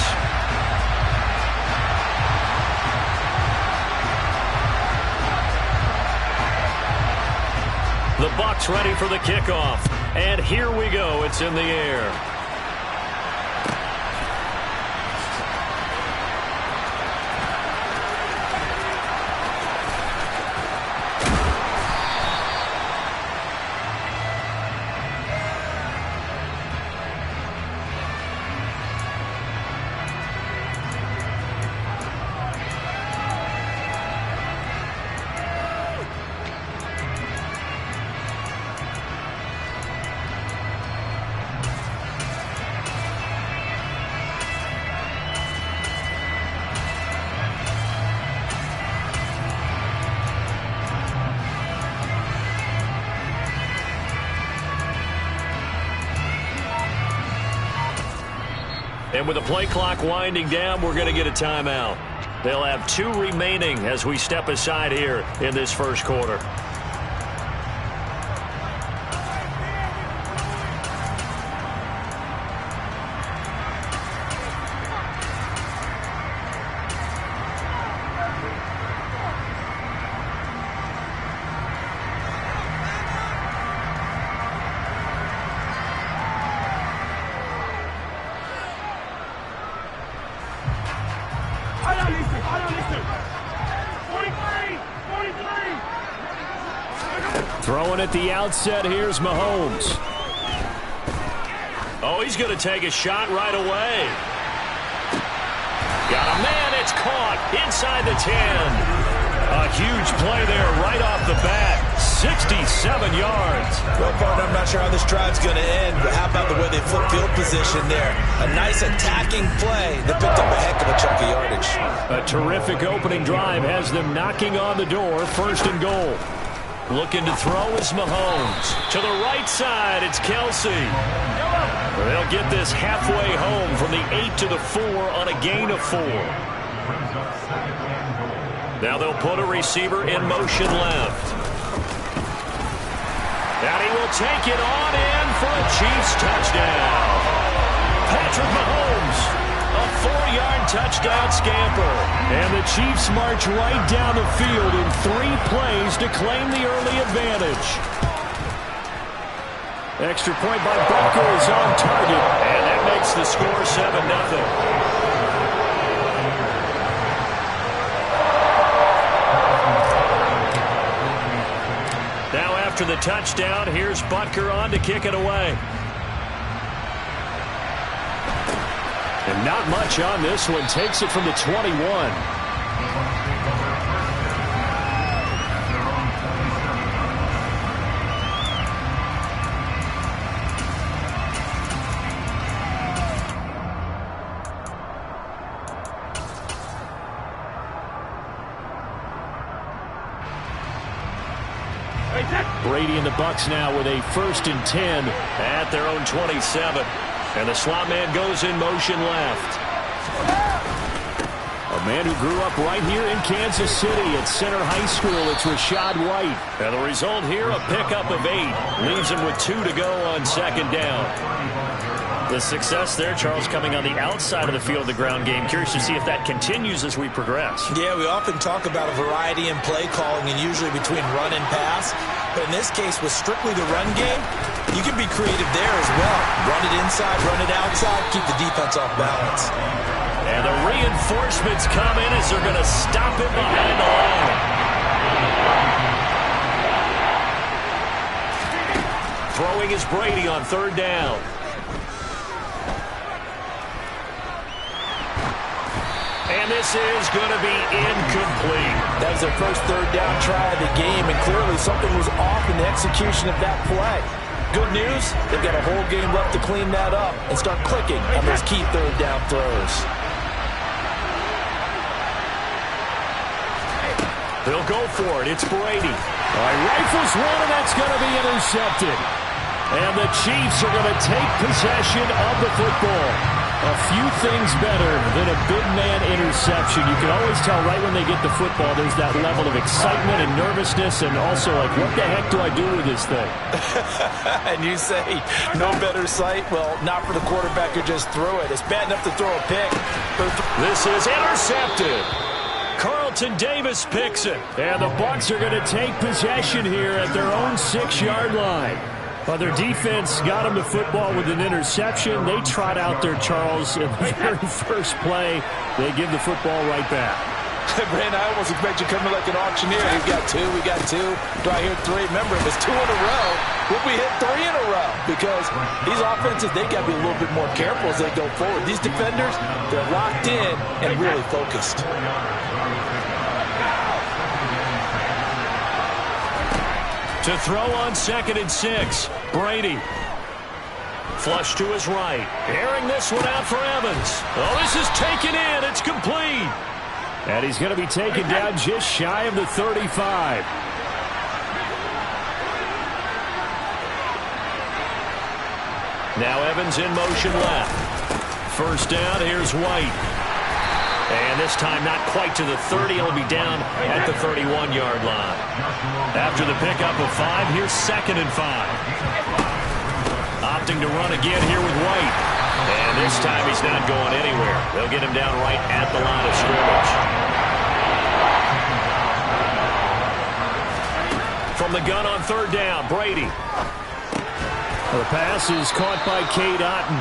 The Bucs ready for the kickoff. And here we go. It's in the air. And with the play clock winding down, we're going to get a timeout. They'll have 2 remaining as we step aside here in this first quarter. Throwing at the outset, here's Mahomes. Oh, he's going to take a shot right away. Got a man, it's caught inside the 10. A huge play there right off the bat. 67 yards. Well, partner, I'm not sure how this drive's going to end, but how about the way they flip field position there? A nice attacking play that picked up a heck of a chunk of yardage. A terrific opening drive has them knocking on the door, 1st and goal. Looking to throw is Mahomes. To the right side, it's Kelsey. They'll get this halfway home from the 8 to the 4 on a gain of 4. Now they'll put a receiver in motion left. And he will take it on in for a Chiefs touchdown. Patrick Mahomes. A 4-yard touchdown scamper. And the Chiefs march right down the field in 3 plays to claim the early advantage. Extra point by Butker is on target. And that makes the score 7-0. Now after the touchdown, here's Butker on to kick it away. And not much on this one. Takes it from the 21. Brady and the Bucs now with a 1st and 10 at their own 27. And the slot man goes in motion left. A man who grew up right here in Kansas City at Center High School. It's Rashad White. And the result here, a pickup of 8. Leaves him with 2 to go on 2nd down. The success there, Charles, coming on the outside of the field, the ground game. Curious to see if that continues as we progress. Yeah, we often talk about a variety in play calling and usually between run and pass. But in this case, with strictly the run game, you can be creative there as well. Run it inside, run it outside, keep the defense off balance. And the reinforcements come in as they're going to stop it behind the line. Throwing is Brady on 3rd down. And this is going to be incomplete. That was their first 3rd down try of the game, and clearly something was off in the execution of that play. Good news, they've got a whole game left to clean that up and start clicking on those key 3rd down throws. They'll go for it. It's Brady. Rifles one, and that's going to be intercepted. And the Chiefs are going to take possession of the football. A few things better than a big man interception. You can always tell right when they get the football, there's that level of excitement and nervousness, and also like, what the heck do I do with this thing? And you say, no better sight? Well, not for the quarterback who just threw it. It's bad enough to throw a pick. This is intercepted. Carlton Davis picks it. And the Bucs are going to take possession here at their own 6-yard line. Well, their defense got them the football with an interception. They trot out there, Charles, in the very first play. They give the football right back. Brandon, I almost expect you coming like an auctioneer. You've got two, we got two. Do I hear three? Remember, it was 2 in a row. Would we hit 3 in a row? Because these offenses, they got to be a little bit more careful as they go forward. These defenders, they're locked in and really focused. To throw on 2nd and 6, Brady. Flush to his right. Airing this one out for Evans. Oh, this is taken in. It's complete. And he's going to be taken down just shy of the 35. Now Evans in motion left. First down, here's White. And this time not quite to the 30. He'll be down at the 31-yard line. After the pickup of 5, here's 2nd and 5. Opting to run again here with White. And this time he's not going anywhere. They'll get him down right at the line of scrimmage. From the gun on 3rd down, Brady. The pass is caught by Cade Otton.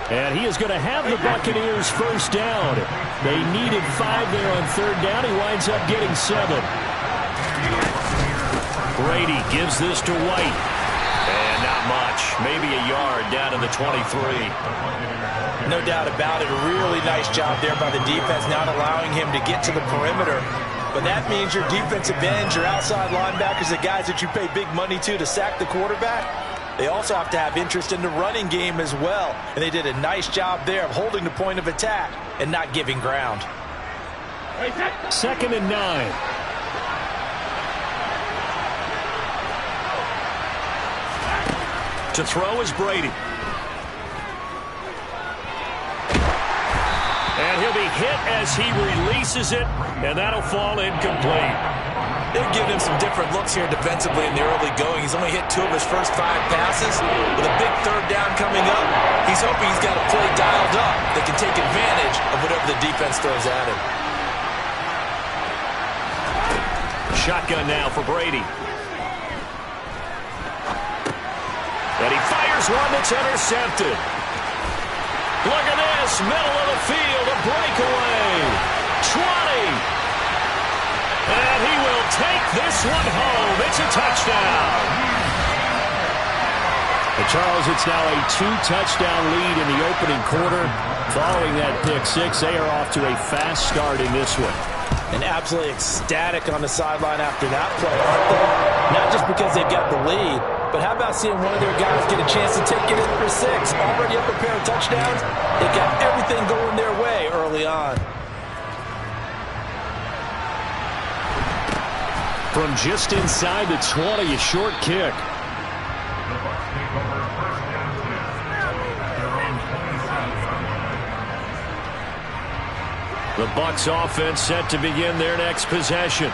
And he is going to have the Buccaneers first down. They needed 5 there on 3rd down. He winds up getting 7. Brady gives this to White. And not much. Maybe a yard down to the 23. No doubt about it. A really nice job there by the defense, not allowing him to get to the perimeter. But that means your defensive ends, your outside linebackers, the guys that you pay big money to sack the quarterback, they also have to have interest in the running game as well. And they did a nice job there of holding the point of attack and not giving ground. 2nd and 9. To throw is Brady. And he'll be hit as he releases it, and that'll fall incomplete. They've given him some different looks here defensively in the early going. He's only hit 2 of his first 5 passes. With a big 3rd down coming up, he's hoping he's got a play dialed up that can take advantage of whatever the defense throws at him. Shotgun now for Brady. And he fires one that's intercepted. Look at this, middle of the field, a breakaway. 20. And he will take this one home. It's a touchdown. And Charles, it's now a 2-touchdown lead in the opening quarter. Following that pick-6, they are off to a fast start in this one. And absolutely ecstatic on the sideline after that play, aren't they? Not just because they've got the lead, but how about seeing one of their guys get a chance to take it in for 6? Already up a pair of touchdowns. They got everything going their way early on. From just inside the 20, a short kick. The Bucs offense set to begin their next possession.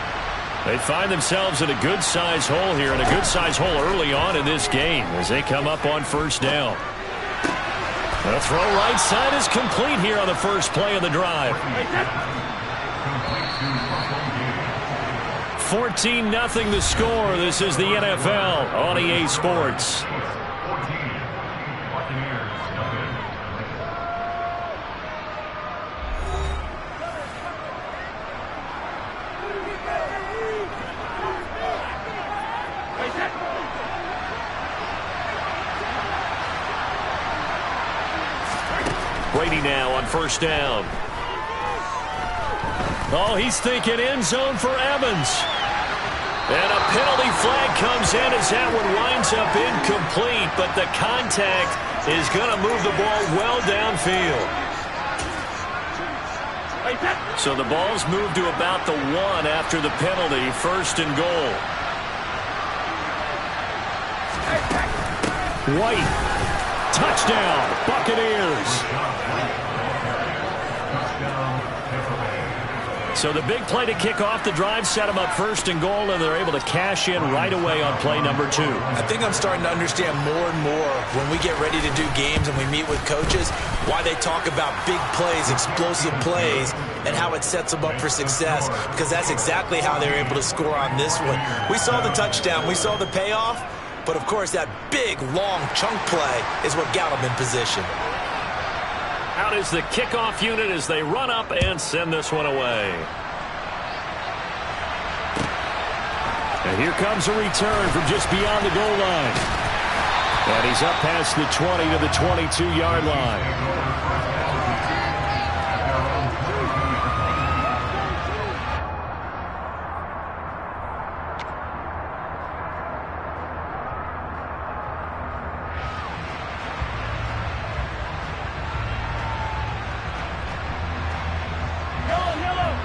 They find themselves in a good-sized hole here, and a good-sized hole early on in this game as they come up on 1st down. The throw right side is complete here on the first play of the drive. 14-0 the score. This is the NFL on EA Sports. Brady now on 1st down. Oh, he's thinking end zone for Evans. And a penalty flag comes in as that one winds up incomplete, but the contact is going to move the ball well downfield. So the ball's moved to about the 1 after the penalty, 1st and goal. White, touchdown, Buccaneers. So the big play to kick off the drive set them up 1st and goal, and they're able to cash in right away on play number 2. I think I'm starting to understand more and more when we get ready to do games and we meet with coaches why they talk about big plays, explosive plays, and how it sets them up for success, because that's exactly how they're able to score on this one. We saw the touchdown. We saw the payoff. But, of course, that big, long chunk play is what got them in position. Out is the kickoff unit as they run up and send this one away. And here comes a return from just beyond the goal line. And he's up past the 20 to the 22-yard line.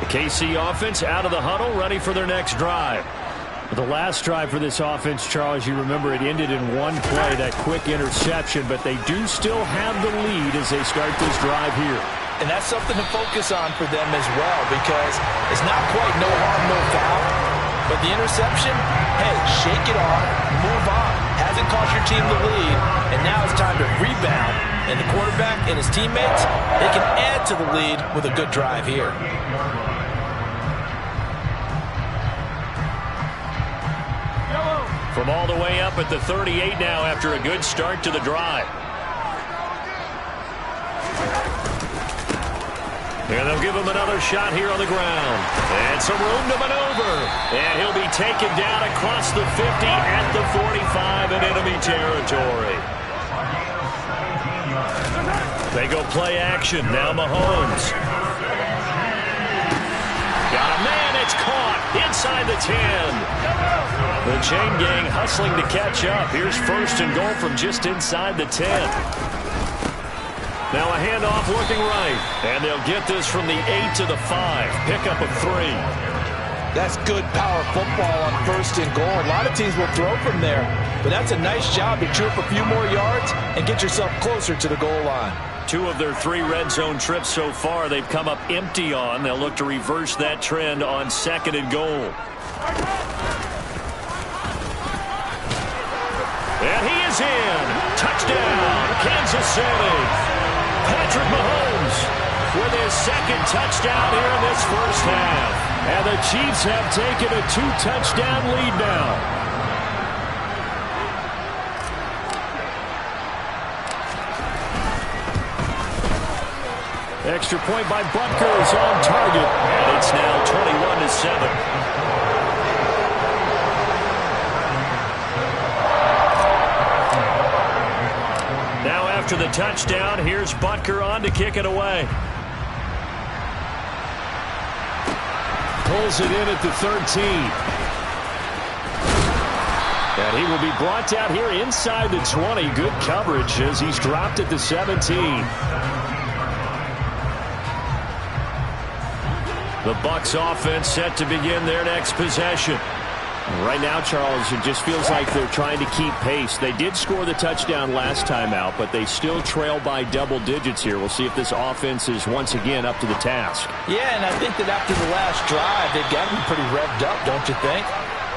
KC offense out of the huddle, ready for their next drive. The last drive for this offense, Charles, you remember it ended in one play, that quick interception, but they do still have the lead as they start this drive here. And that's something to focus on for them as well, because it's not quite no harm, no foul. But the interception, hey, shake it off, move on. Hasn't cost your team the lead, and now it's time to rebound. And the quarterback and his teammates, they can add to the lead with a good drive here. From all the way up at the 38 now after a good start to the drive. And they'll give him another shot here on the ground. And some room to maneuver. And he'll be taken down across the 50 at the 45 in enemy territory. They go play action. Now Mahomes. Got a man. It's caught inside the 10. The chain gang hustling to catch up. Here's 1st and goal from just inside the 10. Now a handoff looking right. And they'll get this from the 8 to the 5. Pickup of 3. That's good power football on 1st and goal. A lot of teams will throw from there. But that's a nice job to chew up a few more yards and get yourself closer to the goal line. 2 of their 3 red zone trips so far they've come up empty on. They'll look to reverse that trend on 2nd and goal. And he is in. Touchdown, Kansas City. Patrick Mahomes with his 2nd touchdown here in this first half. And the Chiefs have taken a 2-touchdown lead now. Extra point by Butker is on target. And it's now 21-7. After the touchdown, here's Butker on to kick it away. Pulls it in at the 13. And he will be brought down here inside the 20. Good coverage as he's dropped at the 17. The Bucs offense set to begin their next possession. Right now, Charles, it just feels like they're trying to keep pace. They did score the touchdown last time out, but they still trail by double digits here. We'll see if this offense is once again up to the task. Yeah, and I think that after the last drive, they've got them pretty revved up, don't you think?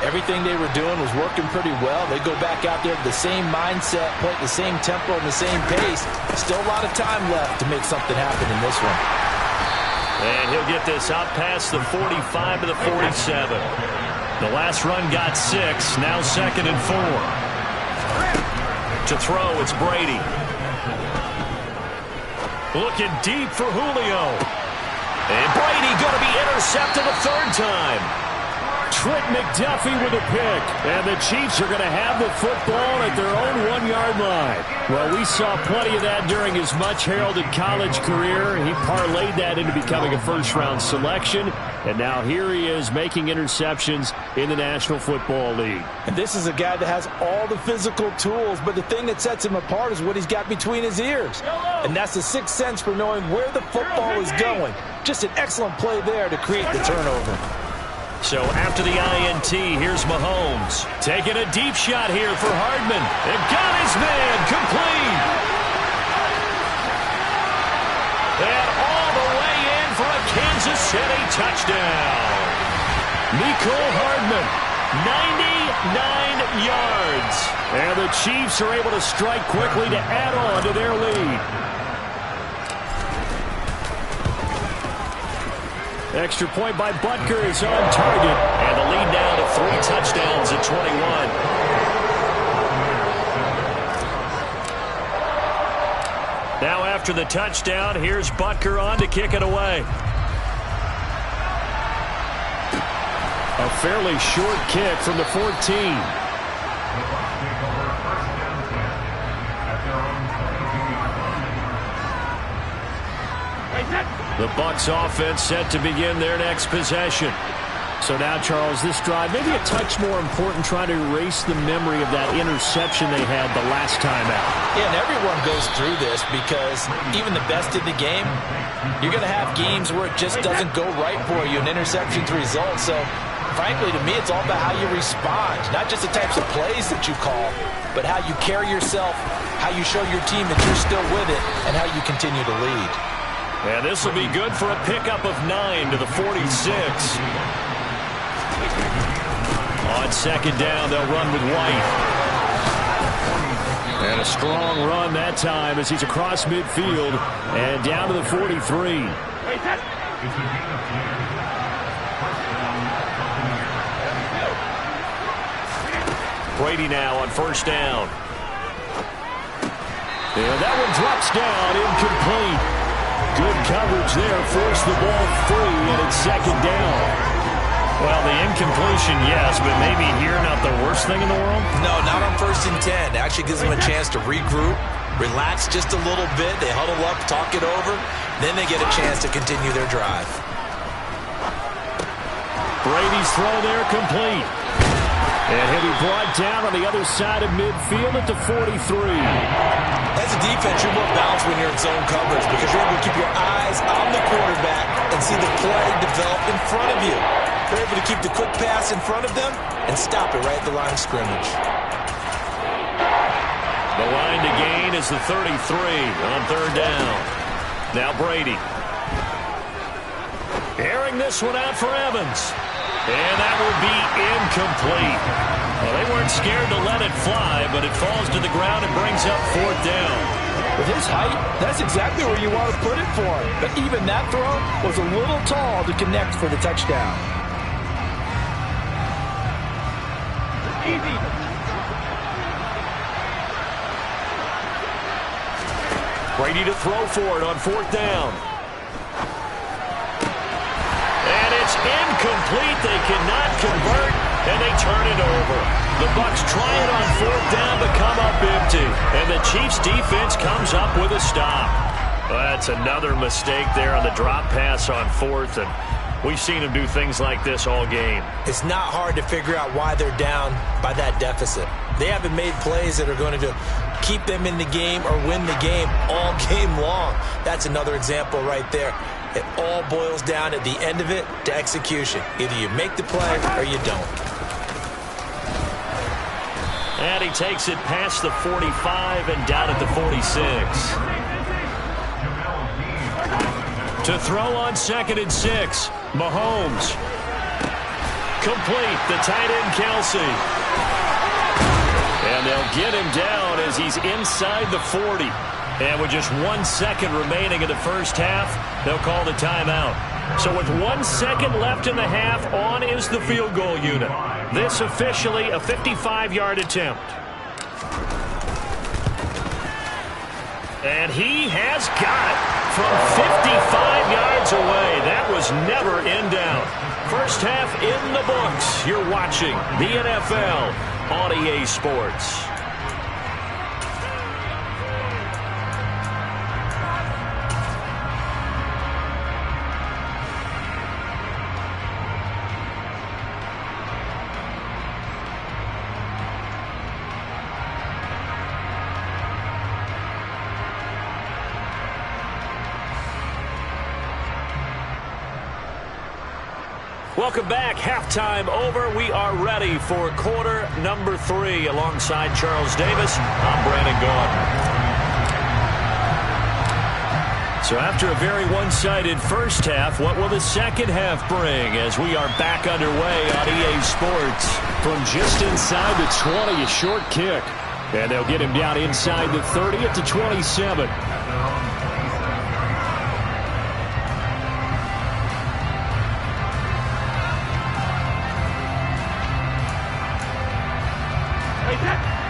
Everything they were doing was working pretty well. They go back out there with the same mindset, play at the same tempo and the same pace. Still a lot of time left to make something happen in this one. And he'll get this out past the 45 to the 47. The last run got 6, now 2nd and 4. To throw, it's Brady. Looking deep for Julio. And Brady going to be intercepted a 3rd time. Trent McDuffie with a pick. And the Chiefs are going to have the football at their own 1-yard line. Well, we saw plenty of that during his much-heralded college career. He parlayed that into becoming a first-round selection. And now here he is making interceptions in the National Football League. And this is a guy that has all the physical tools, but the thing that sets him apart is what he's got between his ears. And that's the sixth sense for knowing where the football is going. Just an excellent play there to create the turnover. So after the INT, here's Mahomes. Taking a deep shot here for Hardman. And got his man complete. And all the way in for a Kansas City touchdown. Mecole Hardman, 99 yards. And the Chiefs are able to strike quickly to add on to their lead. Extra point by Butker is on target. And the lead now to 3 touchdowns at 21. Now after the touchdown, here's Butker on to kick it away. A fairly short kick from the 14. The Bucs offense set to begin their next possession. So now, Charles, this drive, maybe a touch more important, trying to erase the memory of that interception they had the last time out. Yeah, and everyone goes through this because even the best in the game, you're going to have games where it just doesn't go right for you, and interceptions result. So, frankly, to me, it's all about how you respond, not just the types of plays that you call, but how you carry yourself, how you show your team that you're still with it, and how you continue to lead. And this will be good for a pickup of 9 to the 46. On second down, they'll run with White. And a strong run that time as he's across midfield and down to the 43. Brady now on first down. And that one drops down, incomplete. Good coverage there, forced the ball free, and it's second down. Well, the incompletion, yes, but maybe here not the worst thing in the world? No, not on 1st and 10. It actually gives them a chance to regroup, relax just a little bit. They huddle up, talk it over. Then they get a chance to continue their drive. Brady's throw there complete. And he'll be brought down on the other side of midfield at the 43. As a defense, you're more balanced when you're in zone coverage because you're able to keep your eyes on the quarterback and see the play develop in front of you. You're able to keep the quick pass in front of them and stop it right at the line of scrimmage. The line to gain is the 33 on third down. Now Brady. Airing this one out for Evans. And that will be incomplete. Well, they weren't scared to let it fly, but it falls to the ground and brings up fourth down. With his height, that's exactly where you want to put it for him. But even that throw was a little tall to connect for the touchdown. Easy. Brady to throw for it on fourth down. And it's incomplete. They cannot convert, and they turn it over. The Bucs try it on fourth down but come up empty. And the Chiefs defense comes up with a stop. Well, that's another mistake there on the drop pass on fourth, and we've seen them do things like this all game. It's not hard to figure out why they're down by that deficit. They haven't made plays that are going to keep them in the game or win the game all game long. That's another example right there. It all boils down at the end of it to execution. Either you make the play or you don't. And he takes it past the 45 and down at the 46. To throw on 2nd and 6. Mahomes. Complete. The tight end, Kelsey. And they'll get him down as he's inside the 40. And with just 1 second remaining in the first half, they'll call the timeout. So with 1 second left in the half, on is the field goal unit. This officially a 55-yard attempt. And he has got it from 55 yards away. That was never in doubt. First half in the books. You're watching the NFL on EA Sports. Welcome back. Halftime over. We are ready for quarter number 3. Alongside Charles Davis, I'm Brandon Gaudin. So after a very one-sided first half, what will the second half bring as we are back underway on EA Sports? From just inside the 20, a short kick. And they'll get him down inside the 30 at the 27.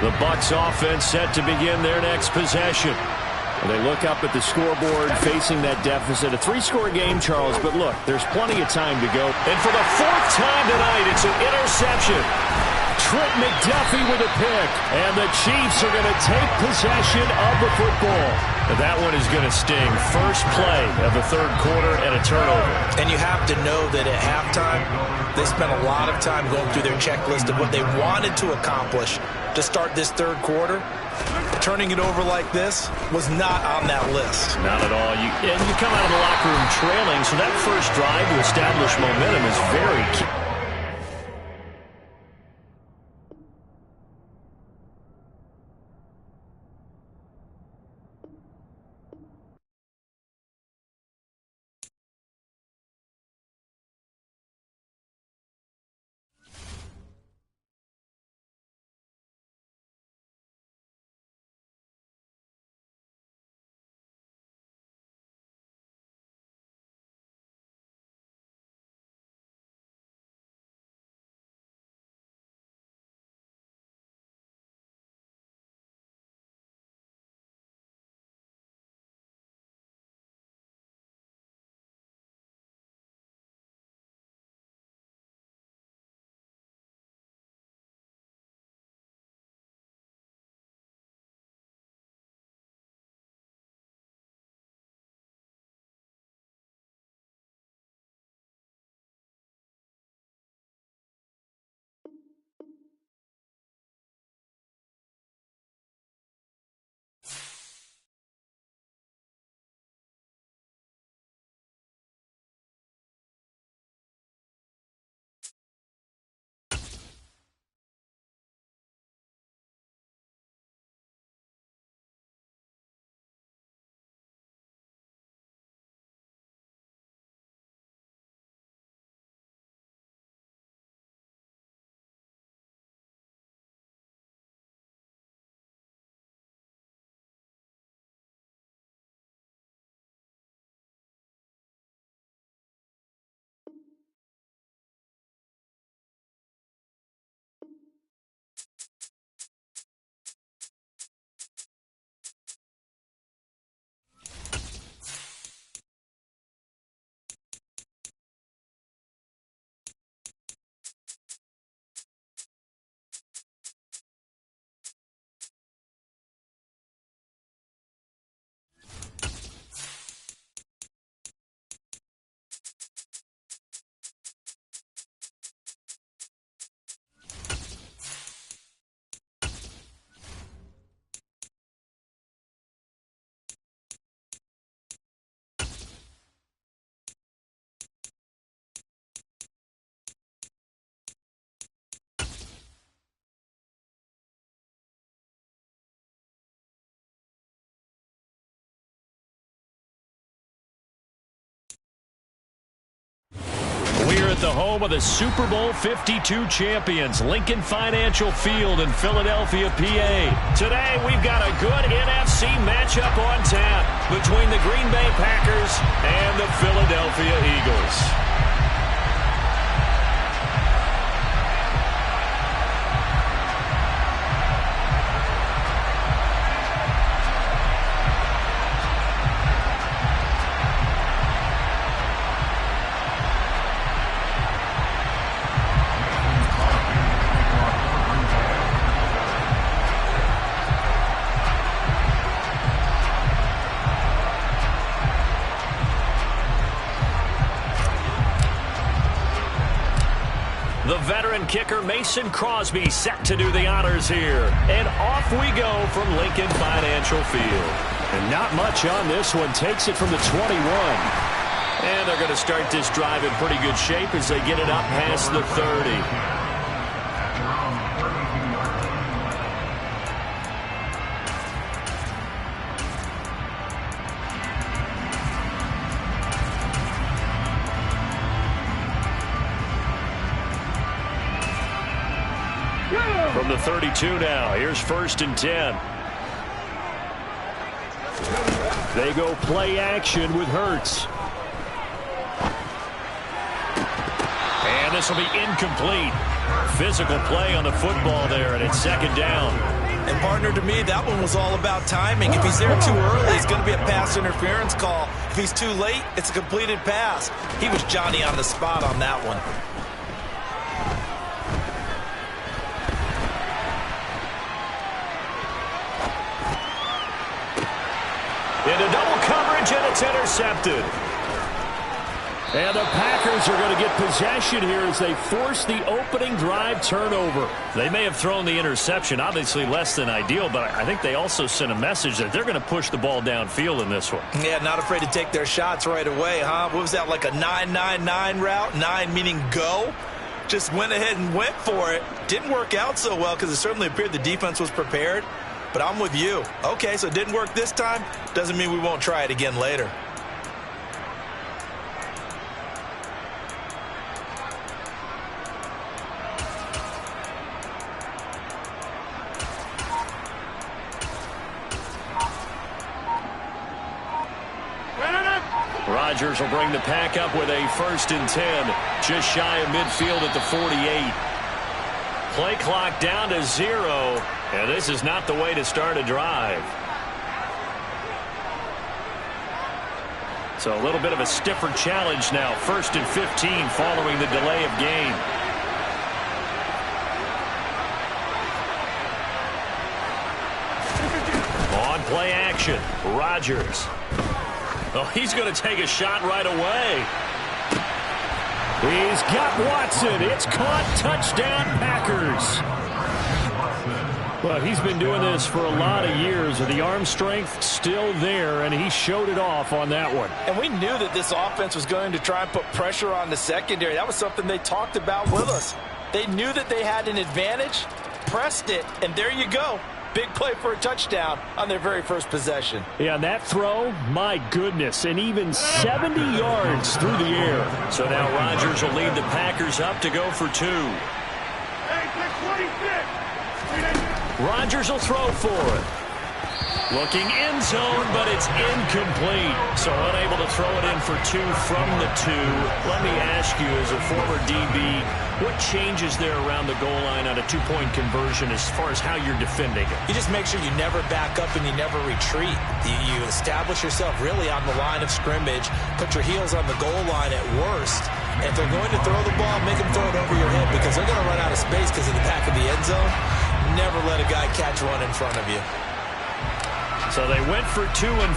The Bucs offense set to begin their next possession. And they look up at the scoreboard facing that deficit. A three-score game, Charles, but look, there's plenty of time to go. And for the fourth time tonight, it's an interception. Trent McDuffie with a pick. And the Chiefs are going to take possession of the football. And that one is going to sting. First play of the third quarter and a turnover. And you have to know that at halftime, they spent a lot of time going through their checklist of what they wanted to accomplish to start this third quarter. Turning it over like this was not on that list. Not at all. And you come out of the locker room trailing, so that first drive to establish momentum is very key. We're at the home of the Super Bowl 52 champions, Lincoln Financial Field in Philadelphia, PA. Today, we've got a good NFC matchup on tap between the Green Bay Packers and the Philadelphia Eagles. The veteran kicker Mason Crosby set to do the honors here. And off we go from Lincoln Financial Field. And not much on this one. Takes it from the 21. And they're going to start this drive in pretty good shape as they get it up past the 30. From the 32 now, here's 1st and 10. They go play action with Hurts. And this will be incomplete. Physical play on the football there, and it's 2nd down. And partner, to me, that one was all about timing. If he's there too early, it's going to be a pass interference call. If he's too late, it's a completed pass. He was Johnny on the spot on that one. Into double coverage, and it's intercepted. And the Packers are going to get possession here as they force the opening drive turnover. They may have thrown the interception, obviously less than ideal, but I think they also sent a message that they're going to push the ball downfield in this one. Yeah, not afraid to take their shots right away, huh? What was that, like a 9-9-9 route? 9 meaning go? Just went ahead and went for it. Didn't work out so well because it certainly appeared the defense was prepared. But I'm with you. Okay, so it didn't work this time. Doesn't mean we won't try it again later. Rodgers will bring the pack up with a 1st and 10. Just shy of midfield at the 48. Play clock down to 0. And this is not the way to start a drive. So a little bit of a stiffer challenge now. 1st and 15 following the delay of game. On play action, Rodgers. Oh, he's going to take a shot right away. He's got Watson. It's caught. Touchdown, Packers. Well, he's been doing this for a lot of years. The arm strength still there, and he showed it off on that one. And we knew that this offense was going to try and put pressure on the secondary. That was something they talked about with us. They knew that they had an advantage, pressed it, and there you go. Big play for a touchdown on their very first possession. Yeah, and that throw, my goodness, and even 70 yards through the air. So now Rodgers will lead the Packers up to go for 2. Rodgers will throw for it. Looking end zone, but it's incomplete. So unable to throw it in for 2 from the 2. Let me ask you, as a former DB, what changes there around the goal line on a 2-point conversion as far as how you're defending it? You just make sure you never back up and you never retreat. You establish yourself really on the line of scrimmage, put your heels on the goal line at worst. And if they're going to throw the ball, make them throw it over your head because they're going to run out of space because of the back of the end zone. Never let a guy catch one in front of you. So they went for 2 and